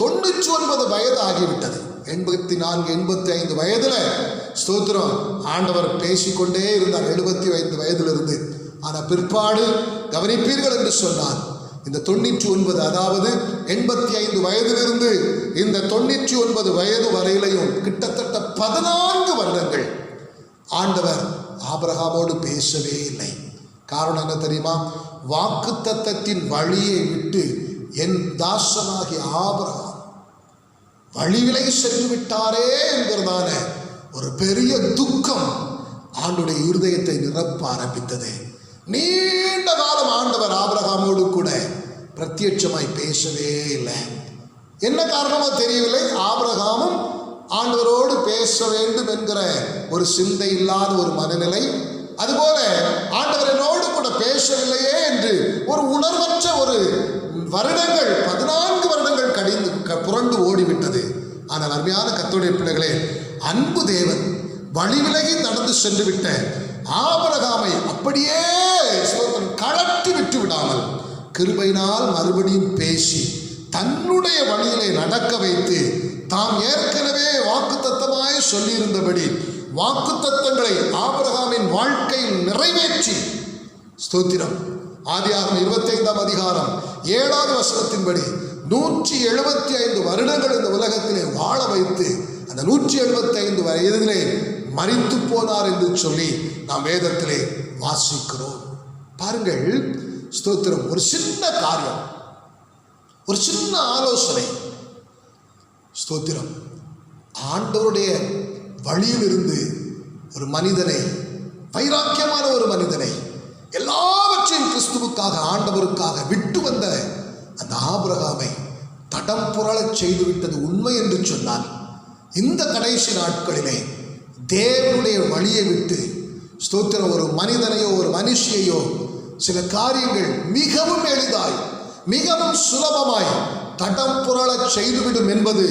99 வயது ஆகிவிட்டது. 84 85 வயதுல ஸ்தோத்திரம் ஆண்டவர் பேசிக்கொண்டே இருந்தார், 75 வயதிலிருந்து. ஆனால் பிற்பாடு கவனிப்பீர்கள் என்று சொன்னார், இந்த 99 அதாவது 85 வயதிலிருந்து இந்த 99 வயது வரையிலையும் கிட்டத்தட்ட 14 வருடங்கள் ஆண்டவர் ஆபிரகாமோடு பேசவே இல்லை. காரணம் என்ன தெரியுமா? வாக்குத்தத்தத்தின் வழியை விட்டு என் தாசனாகிய ஆபிரகாம் வழிவிலை சென்று விட்டாரே என்கிறதான ஒரு பெரிய துக்கம் ஆண்டுடைய இருதயத்தை நிரப்ப ஆரம்பித்தது. நீண்ட காலம் ஆண்டவர் ஆபிரகாமோடு கூட பிரத்யட்சமாய் பேசவே இல்லை. என்ன காரணமோ தெரியவில்லை, ஆபிரகாமும் ஆண்டவரோடு பேச வேண்டும் என்கிற ஒரு சிந்தை இல்லாத ஒரு மனநிலை, அதுபோல ஆண்டவர் என்னோடு கூட பேசவில்லையே என்று ஒரு உணர்வற்ற ஒரு வருடங்கள் 14 வருடங்கள் கடிந்து புரண்டு ஓடிவிட்டது. ஆனால் அருமையான கர்த்தருடைய பிள்ளைகளே, அன்பு தேவன் வழிவிலகி நடந்து சென்று விட்ட ஆபிரகாமை அப்படியே கழட்டி விட்டு விடாமல் கிருபையினால் மறுபடியும் பேசி தன்னுடைய வழியிலே நடக்க வைத்து, தாம் ஏற்கனவே வாக்குத்தத்தமாய் சொல்லியிருந்தபடி வாக்குத்தத்தங்களை ஆபிரகாமின் வாழ்க்கையில் நிறைவேற்றி ஸ்தோத்திரம் ஆதியாகமம் 25ஆம் அதிகாரம் 7வது வசனத்தின்படி 175 வருடங்கள் இந்த உலகத்திலே வாழ வைத்து அந்த 175 வயதிலே மரித்து போனார் என்று சொல்லி நாம் வேதத்திலே வாசிக்கிறோம். பாருங்கள் ஸ்தோத்திரம், ஒரு சின்ன காரியம், ஒரு சின்ன ஆலோசனை ஸ்தோத்திரம் ஆண்டவருடைய வழியிலிருந்து ஒரு மனிதனை, வைராக்கியமான ஒரு மனிதனை, எல்லாவற்றையும் கிறிஸ்துவுக்காக ஆண்டவருக்காக விட்டு வந்த அந்த ஆபிரகாமை தடம் புரளச் செய்துவிட்டது உண்மை என்று சொன்னால், இந்த கடைசி நாட்களிலே தேவனுடைய வழியை விட்டு ஸ்தோத்திரம் ஒரு மனிதனையோ ஒரு மனுஷியையோ சில காரியங்கள் மிகவும் எளிதாய் மிகவும் சுலபமாய் தடம் புரளச் செய்துவிடும் என்பது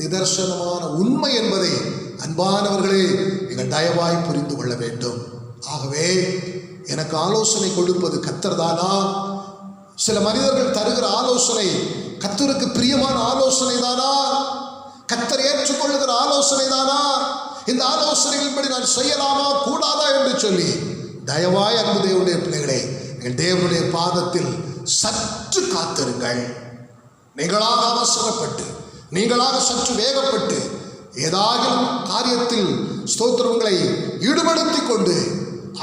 நிதர்சனமான உண்மை என்பதை அன்பானவர்களே நீங்கள் தயவாய் புரிந்து கொள்ள வேண்டும். ஆகவே எனக்கு ஆலோசனை கொடுப்பது கர்த்தர் தானா? சில மனிதர்கள் தருகிற ஆலோசனை கர்த்தருக்கு பிரியமான ஆலோசனை தானா? கர்த்தர் ஏற்றுக்கொள்ளுகிற ஆலோசனை தானா? இந்த ஆலோசனைகளின்படி நான் செய்யலாமா கூடாதா என்று சொல்லி தயவாய் அன்பு தேவனுடைய பிள்ளைகளே, நீங்கள் தேவனுடைய பாதத்தில் சற்று காத்திருங்கள். நீங்களாக அவசரப்பட்டு, நீங்களாக சற்று வேகப்பட்டு ஏதாகிலும் காரியத்தில் ஸ்தோத்திரங்களை ஈடுபடுத்தி கொண்டு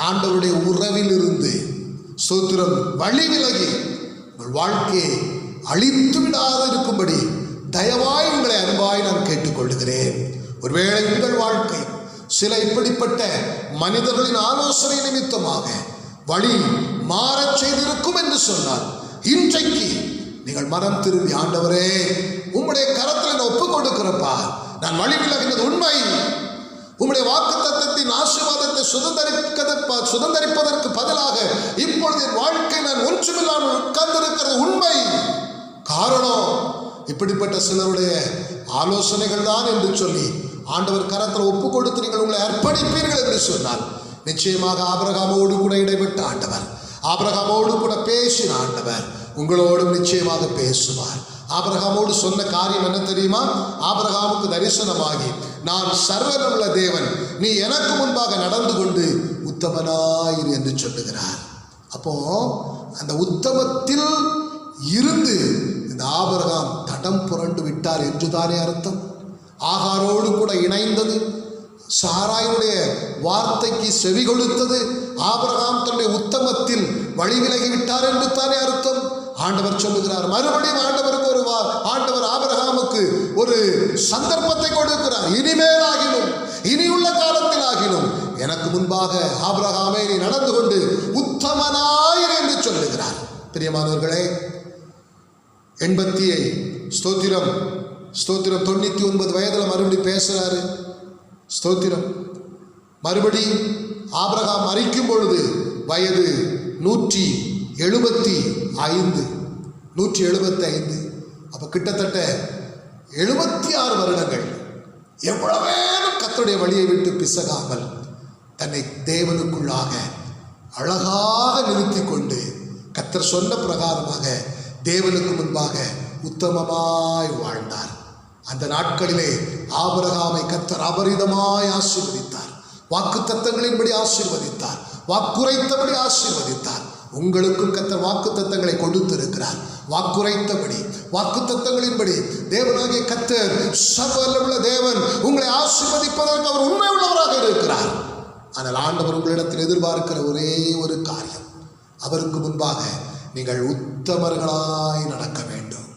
ஆண்டவருடைய உறவில் இருந்து ஸ்தோத்திரம் வழி விலகி உங்கள் வாழ்க்கையை அழித்து விடாது இருக்கும்படி தயவாய் உங்களை அன்பாய் நான் கேட்டுக்கொள்கிறேன். ஒருவேளை உங்கள் வாழ்க்கை சில இப்படிப்பட்ட மனிதர்களின் ஆலோசனை நிமித்தமாக வழி மாறச் செய்திருக்கும் என்று சொன்னால், இன்றைக்கு நீங்கள் மனம் திரும்பி, ஆண்டவரே உம்முடைய கரத்தில் ஒப்புக் கொடுக்கிறப்பா, நான் வழி விலகினது உண்மை, உம்முடைய வாக்குத்தத்தத்தின் ஆசீர்வாதத்தை சுதந்திரிப்பதற்கு பதிலாக இப்பொழுது என் வாழ்க்கை நான் ஒன்றுமில்லாமல் உட்கார்ந்திருக்கிறது உண்மை. காரணம் இப்படிப்பட்ட சிலருடைய ஆலோசனைகள் தான் என்று சொல்லி ஆண்டவர் கரத்தில் ஒப்பு கொடுத்து நீங்கள் உங்களை அர்ப்பணிப்பீர்கள் என்று சொன்னால், நிச்சயமாக ஆபிரகாமோடு கூட இடைப்பட்ட ஆண்டவர், ஆபிரகாமோடு கூட பேசின ஆண்டவர் உங்களோடும் நிச்சயமாக பேசுவார். ஆபிரகாமோடு சொன்ன காரியம் என்ன தெரியுமா? ஆபிரகாமுக்கு தரிசனமாகி, நான் சர்வநல தேவன், நீ எனக்கு முன்பாக நடந்து கொண்டு உத்தமனாயிரு என்று சொல்லுகிறார். அப்போ அந்த உத்தமத்தில் இருந்து இந்த ஆபிரகாம் தடம் புரண்டு விட்டார் என்றுதானே அர்த்தம். ஆகாரோடு கூட இணைந்தது, சாராயுடைய வார்த்தைக்கு செவி கொடுத்தது, ஆபிரகாம் தன்னுடைய உத்தமத்தில் வழி விலகி விட்டார் என்று தானே அர்த்தம். ஆண்டவர் சொல்லுகிறார், மறுபடியும் ஆண்டவருக்கு ஆண்டவர் ஆபிரகாமுக்கு ஒரு சந்தர்ப்பத்தை கொடுக்கிறார். இனிமேலாகிலும் இனியுள்ள காலத்தில் ஆகிலும் எனக்கு முன்பாக ஆபிரகாமே நீ நடந்து கொண்டு உத்தமனாயிரு என்று சொல்லுகிறார். பிரியமானவர்களே, 99 வயதுல மறுபடி பேசுறாரு. ஸ்தோத்திரம். மறுபடி ஆபிரகாம் மரிக்கும் பொழுது வயது 175. அப்ப கிட்டத்தட்ட 76 வருடங்கள் எவ்வளவேனும் கர்த்தருடைய வழியை விட்டு பிசகாமல் தன்னை தேவனுக்குள்ளாக அழகாக நிறுத்தி கொண்டு கர்த்தர் சொன்ன பிரகாரமாக தேவனுக்கு முன்பாக உத்தமமாய் வாழ்ந்தார். அந்த நாட்களிலே ஆபிரகாமை கர்த்தர் அபரிதமாய் ஆசீர்வதித்தார். வாக்கு தத்தங்களின்படி ஆசீர்வதித்தார். வாக்குரைத்தபடி ஆசீர்வதித்தார். உங்களுக்கும் கர்த்தர் வாக்கு தத்தங்களை கொடுத்திருக்கிறார். வாக்குரைத்தபடி வாக்கு தத்தங்களின்படி தேவனாகிய கர்த்தர் சர்வவல்லமையுள்ள தேவன் உங்களை ஆசீர்வதிப்பதற்கு அவர் உண்மை உள்ளவராக இருக்கிறார். ஆனால் ஆண்டவர் உங்களிடத்தில் எதிர்பார்க்கிற ஒரே ஒரு காரியம், அவருக்கு முன்பாக நீங்கள் உத்தமர்களாய் நடக்க வேண்டும்.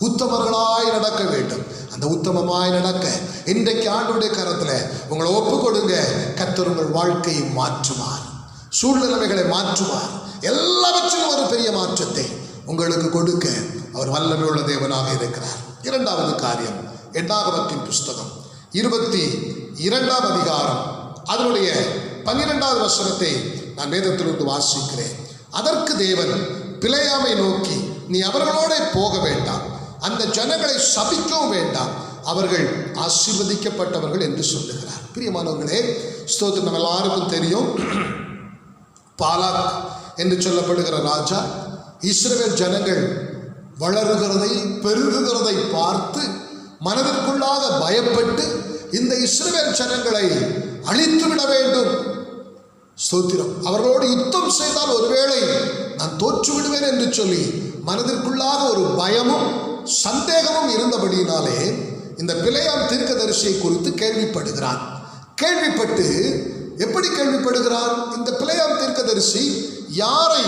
உத்தமர்களாய் நடக்க வேண்டும். அந்த உத்தமமாய் நடக்க இன்றைக்கு ஆண்டவருடைய கரத்தில் உங்களை ஒப்பு கொடுங்க. கர்த்தர் உங்கள் வாழ்க்கையை மாற்றுவார், சூழ்நிலைமைகளை மாற்றுவார். எல்லாவற்றிலும் ஒரு பெரிய மாற்றத்தை உங்களுக்கு கொடுக்க அவர் வல்லமை உள்ள தேவனாக இருக்கிறார். இரண்டாவது காரியம், எண்ணாகமத்தின் புஸ்தகம் 22ஆம் அதிகாரம் அதனுடைய 12வது வசனத்தை நான் வேதத்திலிருந்து வாசிக்கிறேன். அதற்கு தேவன் பிலேயாமை நோக்கி, நீ அவர்களோட போக வேண்டாம், அந்த ஜனங்களை சபிக்கவும் வேண்டாம், அவர்கள் ஆசீர்வதிக்கப்பட்டவர்கள் என்று சொல்லுகிறார். பிரியமானவர்களே, ஸ்தோத்திரம். நம்ம எல்லாருக்கும் தெரியும், பாலாக் என்று சொல்லப்படுகிற ராஜா இஸ்ரவேல் ஜனங்கள் வளருகிறதை பெருகுகிறதை பார்த்து மனதிற்குள்ளாக பயப்பட்டு இந்த இஸ்ரவேல் ஜனங்களை அழித்துவிட வேண்டும். ஸ்தோத்திரம். அவர்களோடு யுத்தம் செய்தால் ஒருவேளை நான் தோற்று விடுவேன் என்று சொல்லி மனதிற்குள்ளாக ஒரு பயமும் சந்தேகமும் இருந்தபடியினாலே இந்த பிலேயாம் தீர்க்கதரிசியை குறித்து கேள்விப்படுகிறான். கேள்விப்பட்டு எப்படி கேள்விப்படுகிறான்? இந்த பிலேயாம் தீர்க்கதரிசி யாரை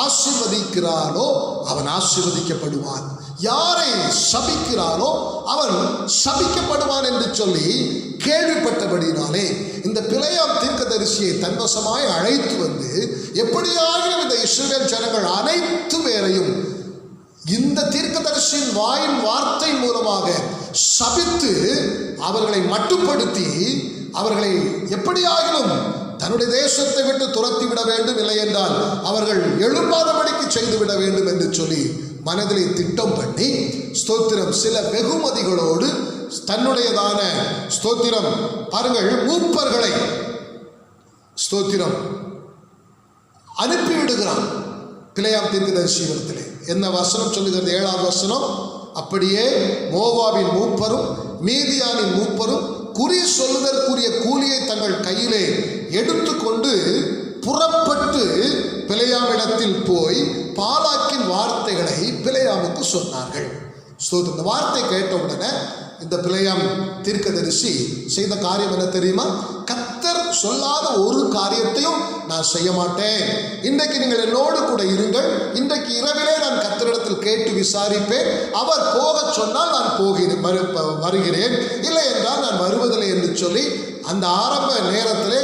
ஆசீர்வதிக்கிறானோ அவன் ஆசீர்வதிக்கப்படுவான், யாரை சபிக்கிறானோ அவன் சபிக்கப்படுவான் என்று சொல்லி கேள்விப்பட்டபடினாலே இந்த பிலேயாம் தீர்க்கதரிசியை தன்வசமாய் அழைத்து வந்து எப்படியாகிலும் இந்த இஸ்ரவேல் ஜனங்கள் அனைத்து பேரையும் இந்த தீர்க்கதரிசியின் வாயின் வார்த்தை மூலமாக சபித்து அவர்களை மட்டுப்படுத்தி அவர்களை எப்படியாகிலும் தன்னுடைய தேசத்தை விட்டு துரத்தி விட வேண்டும், இல்லை என்றால் அவர்கள் எழும்பாதபடிக்கு செய்துவிட வேண்டும் என்று சொல்லி மனதிலே திட்டம் பண்ணி, ஸ்தோத்திரம், சில வெகுமதிகளோடு தன்னுடையதான ஸ்தோத்திரம் பாருங்கள் மூப்பர்களை ஸ்தோத்திரம் அனுப்பிவிடுகிறான் பிலேயாம் தீர்க்கதரிசியிடத்திலே. என்ன வசனம் சொல்லுகிறது? 7வது வசனம். அப்படியே மோவாபின் மூப்பரும் மீதியானின் மூப்பரும் குறி சொல்லுதற்குரிய கூலியை தங்கள் கையிலே எடுத்துக்கொண்டு புறப்பட்டு பிலேயாமிடத்தில் போய் பாலாக்கின் வார்த்தைகளை பிலேயாமுக்கு சொன்னார்கள். இந்த வார்த்தை கேட்ட உடனே இந்த பிலேயாம் தீர்க்கதரிசி செய்த காரியம் என்ன தெரியுமா? கர்த்தர் சொல்லாத ஒரு காரியத்தையும் நான் செய்ய மாட்டேன், இன்றைக்கு நீங்கள் என்னோடு கூட இருங்கள், இன்றைக்கு இரவிலே நான் கர்த்தரிடத்தில் கேட்டு விசாரிப்பேன், அவர் போக சொன்னால் நான் வருகிறேன், இல்லை என்றால் நான் வருவதில்லை என்று சொல்லி அந்த ஆரம்ப நேரத்திலே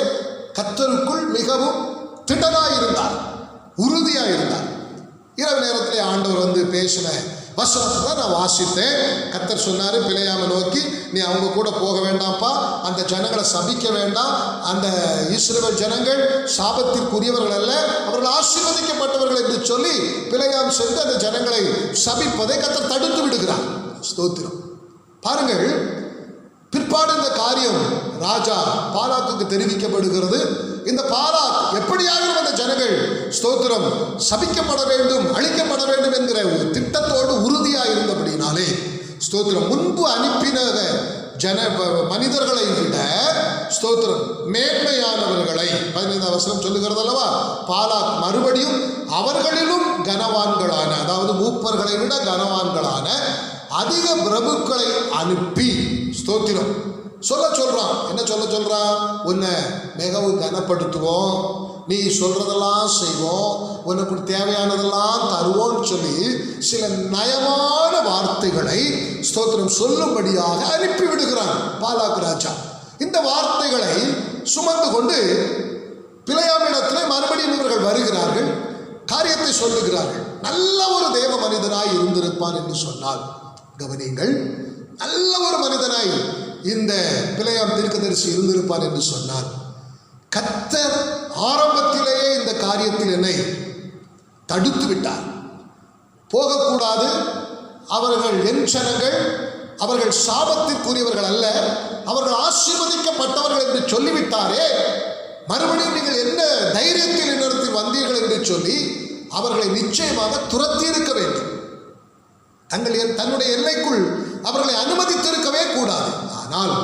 கர்த்தருக்குள் மிகவும் திடனாயிருந்தார், உறுதியாயிருந்தார். இரவு நேரத்திலே ஆண்டவர் வந்து பேசின வசனத்தை தான் நான் வாசித்தேன். கர்த்தர் சொன்னாரு பிலேயாமை நோக்கி, நீ அவங்க கூட போக வேண்டாம்ப்பா, அந்த ஜனங்களை சபிக்க வேண்டாம், அந்த இஸ்ரவேல் ஜனங்கள் சாபத்திற்குரியவர்கள் அல்ல, அவர்கள் ஆசீர்வதிக்கப்பட்டவர்கள் என்று சொல்லி பிலேயாம் சென்று அந்த ஜனங்களை சபிப்பதை கர்த்தர் தடுத்து விடுகிறார். ஸ்தோத்திரம். பாருங்கள், பிற்பாடு இந்த காரியம் ராஜா பாலாக்குக்கு தெரிவிக்கப்படுகிறது. இந்த பாலாக் எப்படியாவது அந்த ஜனங்கள் ஸ்தோத்திரம் சபிக்கப்பட வேண்டும், அழிக்கப்பட வேண்டும் என்கிற ஒரு திட்டத்தோடு உறுதியாக இருந்தபடினாலே ஸ்தோத்திரம் முன்பு அனுப்பின மனிதர்களை விட ஸ்தோத்திரம் மேன்மையானவர்களை 15ஆம் வசனம் சொல்லுகிறது அல்லவா, பாலாக் மறுபடியும் அவர்களிலும் கனவான்களான, அதாவது மூப்பர்களை விட கனவான்களான அதிக பிரபுக்களை அனுப்பி ஸ்தோத்திரம் சொல்றான். என்ன சொல்றான்? உன்னை மிகவும் கனப்படுத்துவோம், நீ சொல்றதெல்லாம் செய்வோம், உனக்கு தேவையானதெல்லாம் தருவோம்னு சொல்லி சில நயமான வார்த்தைகளை ஸ்தோத்திரம் சொல்லும்படியாக அனுப்பி விடுகிறான் பாலாக் ராஜா. இந்த வார்த்தைகளை சுமந்து கொண்டு பிலேயாமிடத்தில் மறுபடியும் இவர்கள் வருகிறார்கள், காரியத்தை சொல்லுகிறார்கள். நல்ல ஒரு தேவ மனிதனாய் இருந்திருப்பான் என்று சொன்னால், கவனிங்கள், நல்ல ஒரு மனிதனாய் இந்த பிலேயாம் தீர்க்கதரிசி இருந்திருப்பான் என்று சொன்னார். கர்த்தர் ஆரம்பத்திலேயே இந்த காரியத்தில் என்னை தடுத்து விட்டார். போகக்கூடாது, அவர்கள் என் ஜனங்கள், அவர்கள் சாபத்திற்குரியவர்கள் அல்ல, அவர்கள் ஆசீர்வதிக்கப்பட்டவர்கள் என்று சொல்லிவிட்டாரே, மறுபடியும் நீங்கள் என்ன தைரியத்தில் என்னிடத்தில் வந்தீர்கள் என்று சொல்லி அவர்களை நிச்சயமாக துரத்தி இருக்க வேண்டும். தன்னுடைய எல்லைக்குள் அவர்களை அனுமதித்திருக்கவே கூடாது. ஆனால்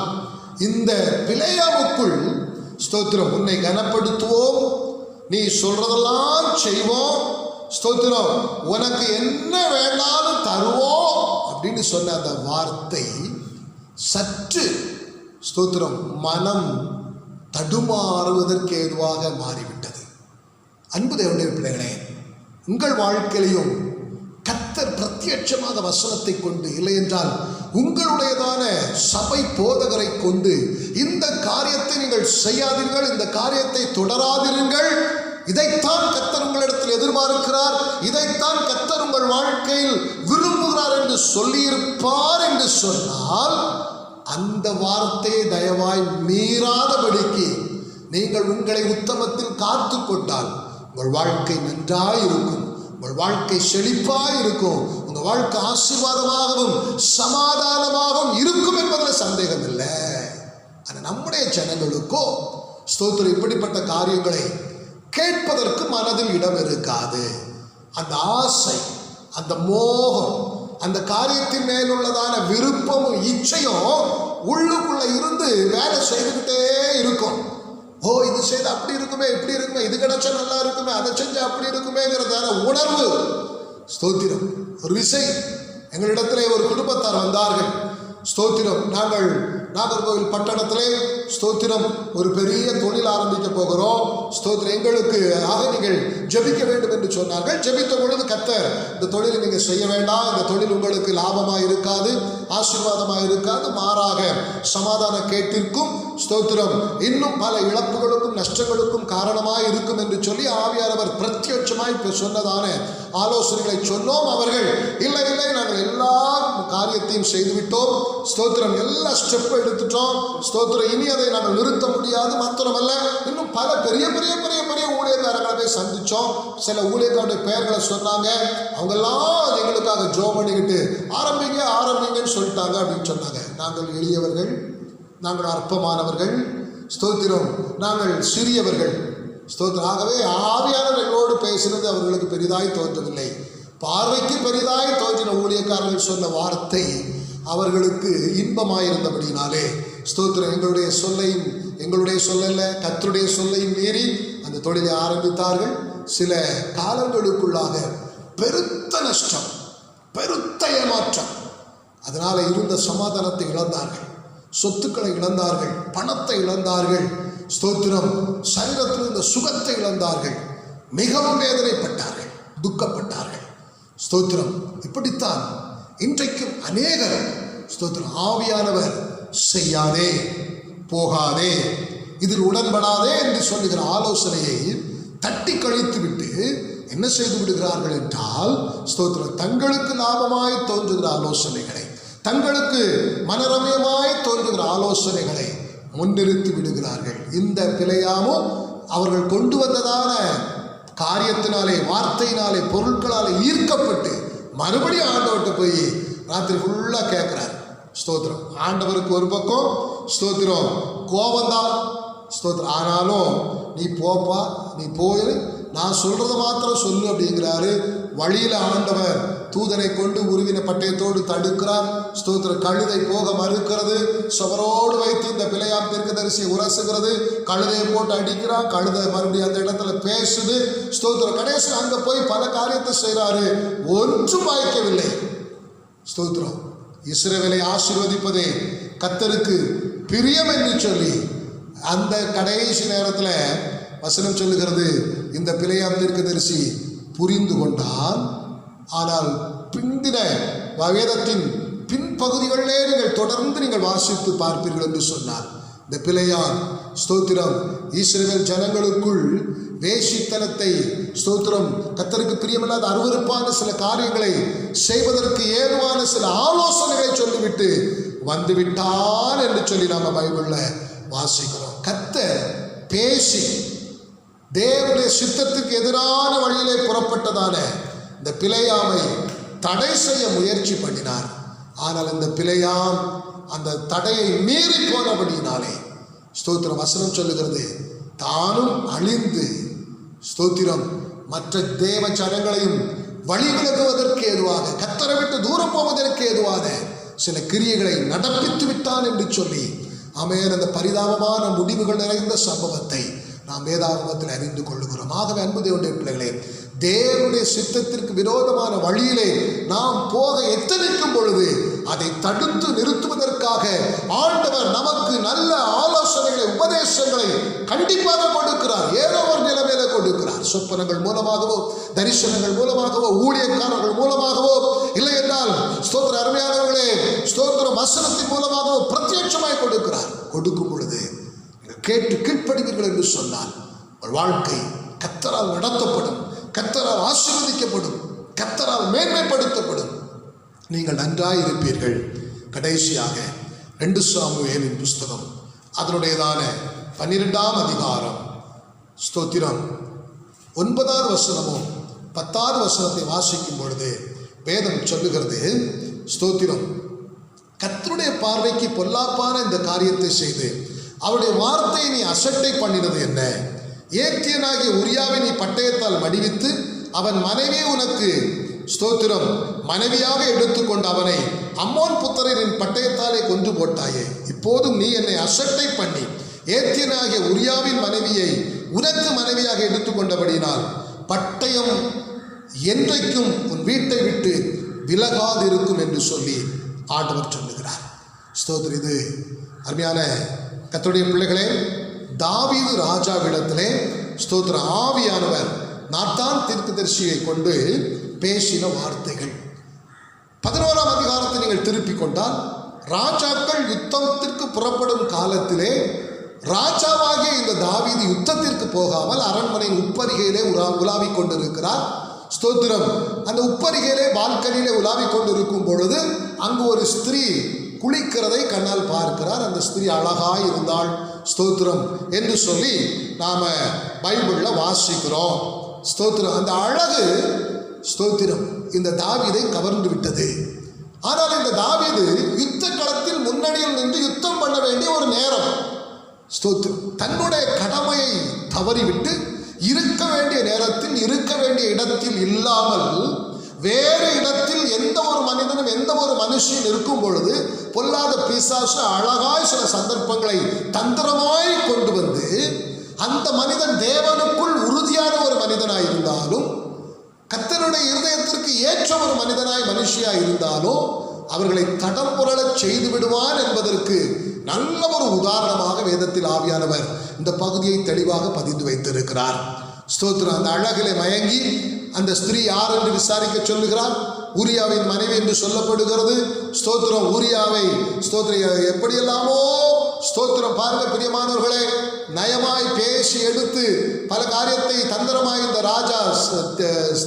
இந்த பிலேயாமுக்குள் ஸ்தோத்திரம் உன்னை கனப்படுத்துவோம், நீ சொல்றதெல்லாம் செய்வோம், ஸ்தோத்திரம் உனக்கு என்ன வேண்டாலும் தருவோம் அப்படின்னு சொன்ன அந்த வார்த்தை சற்று ஸ்தோத்திரம் மனம் தடுமாறுவதற்கு ஏதுவாக மாறிவிட்டது. அன்பு தேவனுடைய பிள்ளைகளே, உங்கள் வாழ்க்கையிலையும் கர்த்தர் பிரத்யட்சமாக வசனத்தை கொண்டு, இல்லை என்றால் உங்களுடையதான சபை போதகரை கொண்டு இந்த காரியத்தை நீங்கள் செய்யாதீர்கள், இந்த காரியத்தை தொடராதிருங்கள், இதைத்தான் கர்த்தர் உங்களிடத்தில் எதிர்பார்க்கிறார், இதைத்தான் கர்த்தர் உங்கள் வாழ்க்கையில் விரும்புகிறார் என்று சொல்லியிருப்பார் என்று சொன்னால், அந்த வார்த்தையை தயவாய் மீறாதபடிக்கு நீங்கள் உங்களை உத்தமத்தில் காத்து கொண்டால் உங்கள் வாழ்க்கை நன்றாய் இருக்கும், உங்கள் வாழ்க்கை செழிப்பாய் இருக்கும், உங்கள் வாழ்க்கை ஆசீர்வாதமாகவும் சமாதானமாகவும் இருக்கும் என்பதில் சந்தேகம் இல்லை. ஆனால் நம்முடைய ஜனங்களுக்கோ ஸ்தோத்திரம் இப்படிப்பட்ட காரியங்களை கேட்பதற்கு மனதில் இடம் இருக்காது. அந்த ஆசை, அந்த மோகம், அந்த காரியத்தின் மேலுள்ளதான விருப்பமும் இச்சையும் உள்ளுக்குள்ள இருந்து வேலை செய்துக்கிட்டே இருக்கும். ஓ, இது செய்து அப்படி இருக்குமே, இப்படி இருக்குமே, இது கிடைச்சா நல்லா இருக்குமே, அதை செஞ்சா அப்படி இருக்குமேங்கிறதான உணர்வு. ஸ்தோத்திரம். ஒரு விசை எங்களிடத்திலே ஒரு குடும்பத்தார் வந்தார்கள். ஸ்தோத்திரம், நாங்கள் நாகர்கோவில் பட்டணத்திலே ஸ்தோத்திரம் ஒரு பெரிய தொழில் ஆரம்பிக்க போகிறோம், ஸ்தோத்திரம் எங்களுக்கு ஆக நீங்கள் ஜெபிக்க வேண்டும் என்று சொன்னார்கள். ஜெபித்த பொழுது கர்த்தர், இந்த தொழிலை நீங்கள் செய்ய வேண்டாம், இந்த தொழில் உங்களுக்கு லாபமாக இருக்காது, ஆசீர்வாதமாக இருக்காது, மாறாக சமாதான கேட்டிற்கும் ஸ்தோத்திரம் இன்னும் பல இழப்புகளுக்கும் நஷ்டங்களுக்கும் காரணமாக இருக்கும் என்று சொல்லி ஆவியானவர் பிரத்யட்சமாய் சொன்னதான ஆலோசனைகளை சொன்னோம். அவர்கள் இல்லை இல்லை, நாங்கள் எல்லா காரியத்தையும் செய்துவிட்டோம், ஸ்தோத்திரம் எல்லா ஸ்டெப் எடுத்துட்டோம், ஸ்தோத்திரம் இனி அதை நாங்கள் நிறுத்த முடியாது, மாத்திரமல்ல இன்னும் பல பெரிய பெரிய பெரிய பெரிய ஊழியக்காரர்களை போய் சந்திச்சோம். சில ஊழியக்காரருடைய பெயர்களை சொன்னாங்க, அவங்கெல்லாம் எங்களுக்காக ஜோம் பண்ணிக்கிட்டு ஆரம்பிங்கன்னு சொல்லிட்டாங்க அப்படின்னு சொன்னாங்க. நாங்கள் எளியவர்கள், நாங்கள் அற்பமானவர்கள், ஸ்தோத்திரம் நாங்கள் சிறியவர்கள், ஸ்தோத்திரம். ஆகவே ஆவியானவர் எங்களோடு பேசினது அவர்களுக்கு பெரிதாய் தோன்றவில்லை. பார்வைக்கு பெரிதாய் தோன்றின ஊழியக்காரர்கள் சொன்ன வார்த்தை அவர்களுக்கு இன்பமாயிருந்தபடினாலே ஸ்தோத்திரம் எங்களுடைய சொல்லல்ல கர்த்தருடைய சொல்லையும் மீறி அந்த தொழிலை ஆரம்பித்தார்கள். சில காலங்களுக்குள்ளாக பெருத்த நஷ்டம், பெருத்த ஏமாற்றம், அதனால இருந்த சமாதானத்தை இழந்தார்கள், சொத்துக்களை இழந்தார்கள், பணத்தை இழந்தார்கள், ஸ்தோத்திரம் சரீரத்தில் இருந்த சுகத்தை இழந்தார்கள், மிகவும் வேதனைப்பட்டார்கள், துக்கப்பட்டார்கள். ஸ்தோத்திரம். இப்படித்தான் இன்றைக்கும் அநேகர் ஸ்தோத்திரம் ஆவியானவர் செய்யாதே, போகாதே, இதில் உடன்படாதே என்று சொல்லுகிற ஆலோசனையை தட்டி கழித்து விட்டு என்ன செய்து விடுகிறார்கள் என்றால், ஸ்தோத்திரம் தங்களுக்கு லாபமாய் தோன்றுகிற ஆலோசனைகளை, தங்களுக்கு மனரமியமாய் தோன்றுகிற ஆலோசனைகளை முன்னிறுத்தி விடுகிறார்கள். இந்த பிலேயாமும் அவர்கள் கொண்டு வந்ததான காரியத்தினாலே, வார்த்தையினாலே, பொருட்களாலே ஈர்க்கப்பட்டு மறுபடியும் ஆண்டவர்கிட்ட போய் ராத்திரி ஃபுல்லாக கேட்குறார். ஸ்தோத்திரம். ஆண்டவருக்கு ஒரு பக்கம் ஸ்தோத்திரம் கோபந்தான், ஸ்தோத்திரம். ஆனாலும் நீ போப்பா, நீ போயிரு, நான் சொல்றத மாத்திரம் சொல்லு அப்படிங்கிறாரு. வழியில ஆண்டவர் தூதனை கொண்டு உருவின பட்டயத்தோடு தடுக்கிறார். ஸ்தோத்திர கழுதை போக மறுக்கிறது. சுவரோடு வைத்து இந்த பிலேயாம் தீர்க்கதரிசியை உரசுகிறது. கழுதையை போட்டு அடிக்கிறான். கழுதை மறுபடியும் அந்த இடத்துல பேசுது. ஸ்தோத்திர கடைசியில் அங்க போய் பல காரியத்தை செய்யறாரு. ஒன்றும் வாய்க்கவில்லை. ஸ்தோத்திரம். இஸ்ரவேலை ஆசீர்வதிப்பதே கர்த்தருக்கு பிரியம் என்று சொல்லி அந்த கடைசி நேரத்தில் வசனம் சொல்லுகிறது, இந்த பிலேயாம் தீர்க்கதரிசி புரிந்து கொண்டால். ஆனால் பிந்தின வேதத்தின் பின்பகுதிகளிலே நீங்கள் தொடர்ந்து நீங்கள் வாசித்து பார்ப்பீர்கள் என்று சொன்னார். இந்த பிலேயாம் ஸ்தோத்திரம் இஸ்ரவேல் ஜனங்களுக்குள் வேசித்தனத்தை ஸ்தோத்திரம் கர்த்தருக்கு பிரியமில்லாத அருவருப்பான சில காரியங்களை செய்வதற்கு ஏதுவான சில ஆலோசனைகளை சொல்லிவிட்டு வந்து விட்டான் என்று சொல்லி நாம பைபிள்ல வாசிக்கிறோம். கர்த்தர் பேசி தேவனுடைய சித்தத்துக்கு எதிரான வழியிலே புறப்பட்டதான இந்த பிலேயாமை தடை செய்ய முயற்சி பண்ணினார். ஆனால் இந்த பிலேயாம் அந்த தடையை மீறி போனபடியினாலே ஸ்தோத்திரம் வசனம் சொல்லுகிறது, தானும் அழிந்து ஸ்தோத்திரம் மற்ற தேவ ஜனங்களையும் வழி விலகுவதற்கு ஏதுவாக, கர்த்தரை விட்டு தூரம் போவதற்கு ஏதுவாக சில கிரியைகளை நடப்பித்து விட்டான் என்று சொல்லி ஆமென். அந்த பரிதாபமான முடிவுகள் நிறைந்த சம்பவத்தை நாம் வேதாகமத்தில் அறிந்து கொள்ளுகிறோம். ஆகவே அன்பு தேவனுடைய பிள்ளைகளே, தேவனுடைய சித்தத்திற்கு விரோதமான வழியிலே நாம் போக எத்தனிக்கும் பொழுது அதை தடுத்து நிறுத்துவதற்காக ஆண்டவர் நமக்கு நல்ல ஆலோசனைகளை, உபதேசங்களை கண்டிப்பாக கொடுக்கிறார். ஏதோ ஒரு நிலைமையில கொடுக்கிறார். சொப்பனங்கள் மூலமாகவோ, தரிசனங்கள் மூலமாகவோ, ஊழியக்காரர்கள் மூலமாகவோ, இல்லை என்றால் ஸ்தோத்திர அருமையானவர்களே ஸ்தோத்திரம் வசனத்தின் மூலமாகவோ பிரத்யட்சமாய் கொடுக்கிறார். கொடுக்கும் பொழுது கேட்டு கீழ்ப்படுவீர்கள் என்று சொன்னால் ஒரு வாழ்க்கை கர்த்தரால் நடத்தப்படும், கர்த்தரால் ஆசீர்வதிக்கப்படும், கர்த்தரால் மேன்மைப்படுத்தப்படும். நீங்கள் நன்றாய் இருப்பீர்கள். கடைசியாக 2 சாமுவேலின் புஸ்தகம் அதனுடையதான 12ஆம் அதிகாரம் ஸ்தோத்திரம் 9வது வசனமும் 10வது வசனத்தை வாசிக்கும் பொழுது வேதம் சொல்லுகிறது, ஸ்தோத்திரம் கர்த்தருடைய பார்வைக்கு பொல்லாப்பான இந்த காரியத்தை செய்து அவருடைய வார்த்தையை நீ அசட்டை பண்ணினது என்ன? ஏத்தியனாகிய உரியாவை நீ பட்டயத்தால் மடிவித்து அவன் மனைவியை உனக்கு ஸ்தோத்திரம் மனைவியாக எடுத்துக்கொண்டு அவனை அம்மோன் புத்திரரின் பட்டயத்தாலே கொன்று போட்டாயே. இப்போதும் நீ என்னை அசட்டை பண்ணி ஏத்தியனாகிய உரியாவின் மனைவியை உனக்கு மனைவியாக எடுத்துக்கொண்டபடியினால் பட்டயம் என்றைக்கும் உன் வீட்டை விட்டு விலகாதிருக்கும் என்று சொல்லி ஆண்டவர் சொல்லுகிறார். ஸ்தோத்திரம். இது அருமையான கர்த்தருடைய பிள்ளைகளே, தாவீது ராஜாவிடத்திலே ஸ்தோத்திர ஆவியானவர் நாத்தான் தீர்க்கதரிசியை கொண்டு பேசின வார்த்தைகள். 11ஆம் அதிகாரத்தை நீங்கள் திருப்பிக் கொண்டால், ராஜாக்கள் யுத்தத்திற்கு புறப்படும் காலத்திலே ராஜாவாகிய இந்த தாவீது யுத்தத்திற்கு போகாமல் அரண்மனையின் உப்பரிகையிலே உலாவிக் கொண்டிருக்கிறார். ஸ்தோத்திரம். அந்த உப்பரிகையிலே பால்கனியிலே உலாவிக் கொண்டிருக்கும் பொழுது அங்கு ஒரு ஸ்திரீ குளிக்கிறதை கண்ணால் பார்க்கிறார். அந்த ஸ்திரீ அழகாய் இருந்தாள். ஸ்தோத்திரம் என்று சொல்லி நாம பைபிள்ல வாசிக்கிறோம். ஸ்தோத்திரம். அந்த அழகு ஸ்தோத்திரம் இந்த தாவீதை கவர்ந்து விட்டது. ஆனால் இந்த தாவீது யுத்த களத்தில் முன்னணியில் நின்று யுத்தம் பண்ண வேண்டிய ஒரு நேரம். ஸ்தோத்திரம். தன்னுடைய கடமையை தவறிவிட்டு இருக்க வேண்டிய நேரத்தில் இருக்க வேண்டிய இடத்தில் இல்லாமல் வேறு இடத்தில் எந்த ஒரு மனிதனும் எந்த ஒரு மனுஷன் இருக்கும் பொழுது பொல்லாத பிசாசு அழகாய் சில சந்தர்ப்பங்களை தந்திரமாய் கொண்டு வந்து அந்த மனிதன் தேவனுக்குள் உறுதியான ஒரு மனிதனாய் இருந்தாலும், கர்த்தருடைய இருதயத்திற்கு ஏற்ற ஒரு மனிதனாய் மனுஷியாய் இருந்தாலும் அவர்களை தடம் புரளச் செய்து விடுவான் என்பதற்கு நல்ல ஒரு உதாரணமாக வேதத்தில் ஆவியானவர் இந்த பகுதியை தெளிவாக பதிந்து வைத்திருக்கிறார். ஸ்தோத்திரம். அந்த அழகிலே மயங்கி அந்த ஸ்திரீ யார் என்று விசாரிக்க சொல்லுகிறார். ஊரியாவின் மனைவி என்று சொல்லப்படுகிறது. ஸ்தோத்திரம். ஊரியாவை ஸ்தோத்திரம் எப்படியெல்லாமோ ஸ்தோத்திரம் பாருங்க பிரியமானவர்களே, நயமாய் பேசி எடுத்து பல காரியத்தை தந்திரமாய் இந்த ராஜா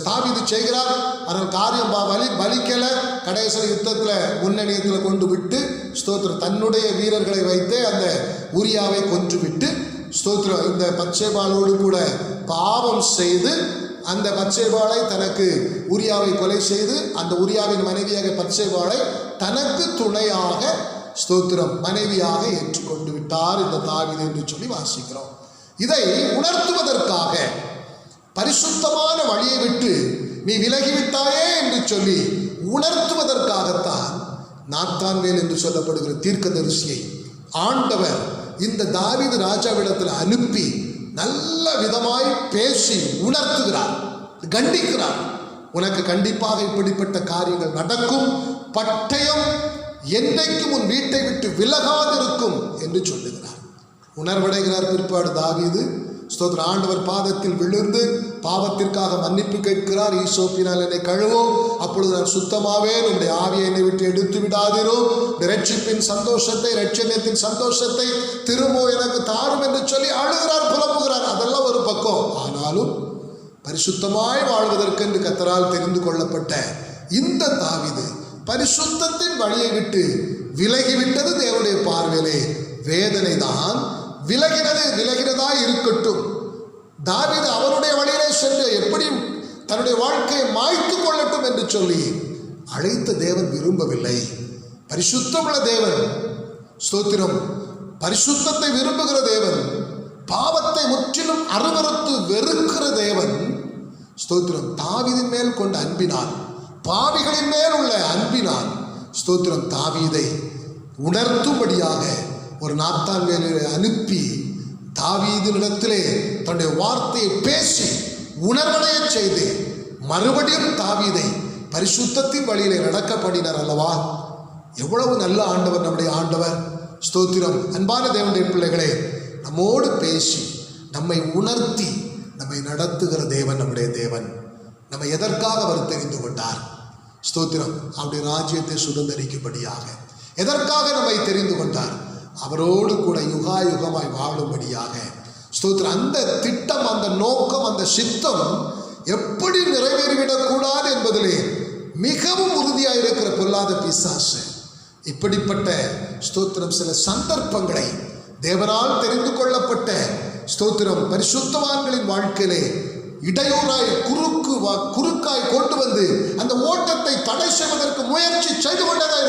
தாவீது செய்கிறார். ஆனால் காரியம் பலிக்கல. கடைசி யுத்தத்தில் முன்னணியத்தில் கொண்டு விட்டு ஸ்தோத்திரம் தன்னுடைய வீரர்களை வைத்து அந்த ஊரியாவை கொன்று விட்டு ஸ்தோத்திரம் இந்த பத்சேபாளோடு கூட பாவம் செய்து அந்த பத்சேபாளை தனக்கு ஊரியாவை கொலை செய்து அந்த ஊரியாவின் மனைவியாக பத்சேபாளை தனக்கு துணையாக ஸ்தோத்திரம் மனைவியாக ஏற்றுக்கொண்டு விட்டார் இந்த தாவீது என்று சொல்லி வாசிக்கிறோம். இதை உணர்த்துவதற்காக பரிசுத்தமான வழியை விட்டு நீ விலகிவிட்டாயே என்று சொல்லி உணர்த்துவதற்காகத்தான் நாத்தான்வேல் என்று சொல்லப்படுகிற தீர்க்கதரிசியை ஆண்டவர் இந்த தாவீது ராஜாவிடத்தில் அனுப்பி நல்ல விதமாய் பேசி உணர்த்துகிறார், கண்டிக்கிறார். உனக்கு கண்டிப்பாக இப்படிப்பட்ட காரியங்கள் நடக்கும், பட்டயம் என்றைக்கும் உன் வீட்டை விட்டு விலகாதிருக்கும் என்று சொல்லுகிறார். உணர்வடைகிறார். பிற்பாடு தாவீது ஸ்தோத்திர ஆண்டவர் பாதத்தில் விழுந்து பாவத்திற்காக மன்னிப்பு கேட்கிறார். ஈசோப்பினால் என்னை கழுவும், அப்பொழுது நான் சுத்தமாவே உன்னுடைய ஆவியை என்னை விட்டு எடுத்து விடாதிரும், ரட்சிப்பின் சந்தோஷத்தை, ரட்சணியத்தின் சந்தோஷத்தை திரும்ப எனக்கு தாரும் என்று சொல்லி அழுகிறார், புலம்புகிறார். அதெல்லாம் ஒரு பக்கம். ஆனாலும் பரிசுத்தமாய் வாழ்வதற்கென்று கர்த்தரால் தெரிந்து கொள்ளப்பட்ட இந்த தாவீது பரிசுத்தத்தின் வழியை விட்டு விலகிவிட்டது தேவனுடைய பார்வையிலே வேதனை தான். விலகினதா இருக்கட்டும். தாவீது அவருடைய வழியிலே சென்று எப்படியும் தன்னுடைய வாழ்க்கையை மாய்த்து கொள்ளட்டும் என்று சொல்லி அழைத்த தேவன் விரும்பவில்லை. பரிசுத்தமுள்ள தேவன், ஸ்தோத்திரம், பரிசுத்தத்தை விரும்புகிற தேவன், பாவத்தை முற்றிலும் அருவருத்து வெறுக்கிற தேவன், ஸ்தோத்திரம், தாவீதின் மேல் கொண்ட அன்பினால், பாவிகளின் மேல் உள்ள அன்பினால், ஸ்தோத்திரம், தாவீதை உணர்த்தும்படியாக ஒரு நாத்தான்வேலை அனுப்பி தாவீதினிடத்திலே தன்னுடைய வார்த்தையை பேசி உணர்வடைய செய்து மறுபடியும் தாவீதை பரிசுத்தத்தின் வழியிலே நடக்க பண்ணினார் அல்லவா? எவ்வளவு நல்ல ஆண்டவர் நம்முடைய ஆண்டவர். ஸ்தோத்திரம். அன்பான தேவனுடைய பிள்ளைகளே, நம்மோடு பேசி நம்மை உணர்த்தி நம்மை நடத்துகிற தேவன் நம்முடைய தேவன். நம்ம எதற்காக அவர் தெரிந்து கொண்டார்? ஸ்தோத்திரம், அவருடைய ராஜ்யத்தை சுதந்திரிக்கும்படியாக. எதற்காக நம்மை தெரிந்து கொண்டார்? அவரோடு கூட யுகாயுகமாய் வாழும்படியாக. ஸ்தோத்திரம். அந்த திட்டம், அந்த நோக்கம், அந்த சித்தம் எப்படி நிறைவேறிவிடக்கூடாது என்பதிலே மிகவும் உறுதியாக இருக்கிற பொல்லாத பிசாசு இப்படிப்பட்ட ஸ்தோத்திரம் சில சந்தர்ப்பங்களை தேவனால் தெரிந்து கொள்ளப்பட்ட ஸ்தோத்திரம் பரிசுத்தவான்களின் வாழ்க்கையிலே இடையூறாய் குறுக்காய் கொண்டு வந்து அந்த ஓட்டத்தை தடை செய்வதற்கு முயற்சி செய்து கொண்டேதான்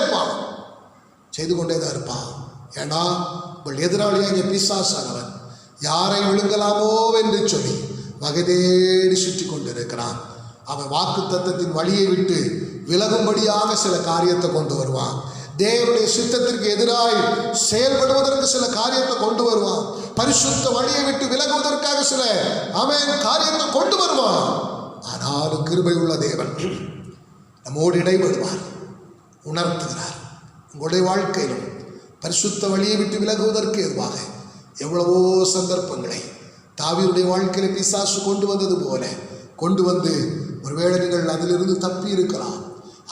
இருப்பான். ஏன்னா உங்கள் எதிராளியாக பிசாசானவன் யாரை விழுங்கலாமோ என்று சொல்லி வகை தேடி சுற்றி கொண்டிருக்கிறான். அவன் வாக்கு தத்தத்தின் வழியை விட்டு விலகும்படியாக சில காரியத்தை கொண்டு வருவான். தேவனுடைய சித்தத்திற்கு எதிராய் செயல்படுவதற்கு சில காரியத்தை கொண்டு வருவான். பரிசுத்த வழியை விட்டு விலகுவதற்காக சில அவன் காரியத்தை கொண்டு வருவான். ஆனாலும் கிருபை உள்ள தேவன் நம்மோடு இடைபடுவார், உணர்த்துகிறார். உங்களுடைய வாழ்க்கையிலும் பரிசுத்த வழியை விட்டு விலகுவதற்கு எதுவாக எவ்வளவோ சந்தர்ப்பங்களை தாவீதுடைய வாழ்க்கையில பிசாசு கொண்டு வந்தது போல கொண்டு வந்து ஒருவேளை நீங்கள் அதிலிருந்து தப்பி இருக்கலாம்.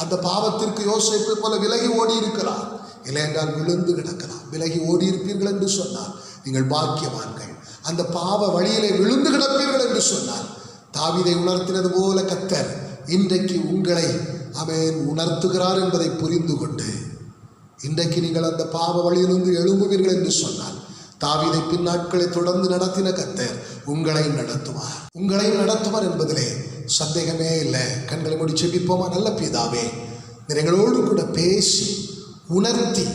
அந்த பாவத்திற்கு யோசேப்பை போல விலகி ஓடி இருக்கலாம். இல்லை என்றால் விழுந்து கிடக்கலாம். விலகி ஓடி இருப்பீர்கள் என்று சொன்னால் நீங்கள் பாக்கியவான்கள். அந்த பாவ வழியிலே விழுந்து கிடப்பீர்கள் என்று சொன்னால் தாவீதை உணர்த்தினது போல கர்த்தர் இன்றைக்கு உங்களை அவன் உணர்த்துகிறார் என்பதை புரிந்து கொண்டு இன்றைக்கு நீங்கள் அந்த பாவ வழியிலிருந்து எழும்புவீர்கள் என்று சொன்னால் தாவீதை பின்னாட்களை தொடர்ந்து நடத்தின கர்த்தர் உங்களையும் நடத்துவார் என்பதிலே சந்தேகமே இல்லை. கண்களை மூடி செபிப்போமா? நல்ல பிதாவே, எங்களோடு கூட பேசி உணர்த்தி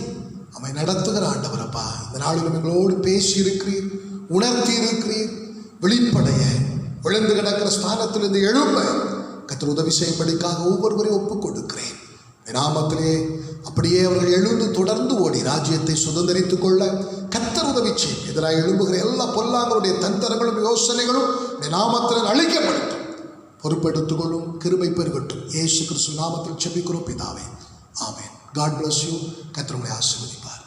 அவை நடத்துகிற ஆண்டவரப்பா, இந்த நாளிலும் எங்களோடு பேசி இருக்கிறீர், உணர்த்தி இருக்கிறீர். வெளிப்படைய விழுந்து கிடக்கிற ஸ்தானத்திலிருந்து எழும்ப கர்த்தர் உதவி செய்யும்படிக்காக ஒவ்வொருவரையும் ஒப்புக் கொடுக்கிறேன். நாமத்திலே அப்படியே அவர்கள் எழுந்து தொடர்ந்து ஓடி ராஜ்யத்தை சுதந்திரித்துக் கொள்ள கர்த்தர் உதவி செய்யும். எதிராக எழும்புகிற எல்லா பொல்லாங்களுடைய தந்திரங்களும் யோசனைகளும் நாமத்தில் அழிக்கப்படட்டும். பொறுப்பெடுத்துக் கொள்ளும். கிருபை பெருகட்டும். இயேசு கிறிஸ்து நாமத்தில் ஜெபிக்கிறோம் பிதாவே, ஆமென். God bless you. கர்த்தர் உங்களை ஆசீர்வதிப்பார்.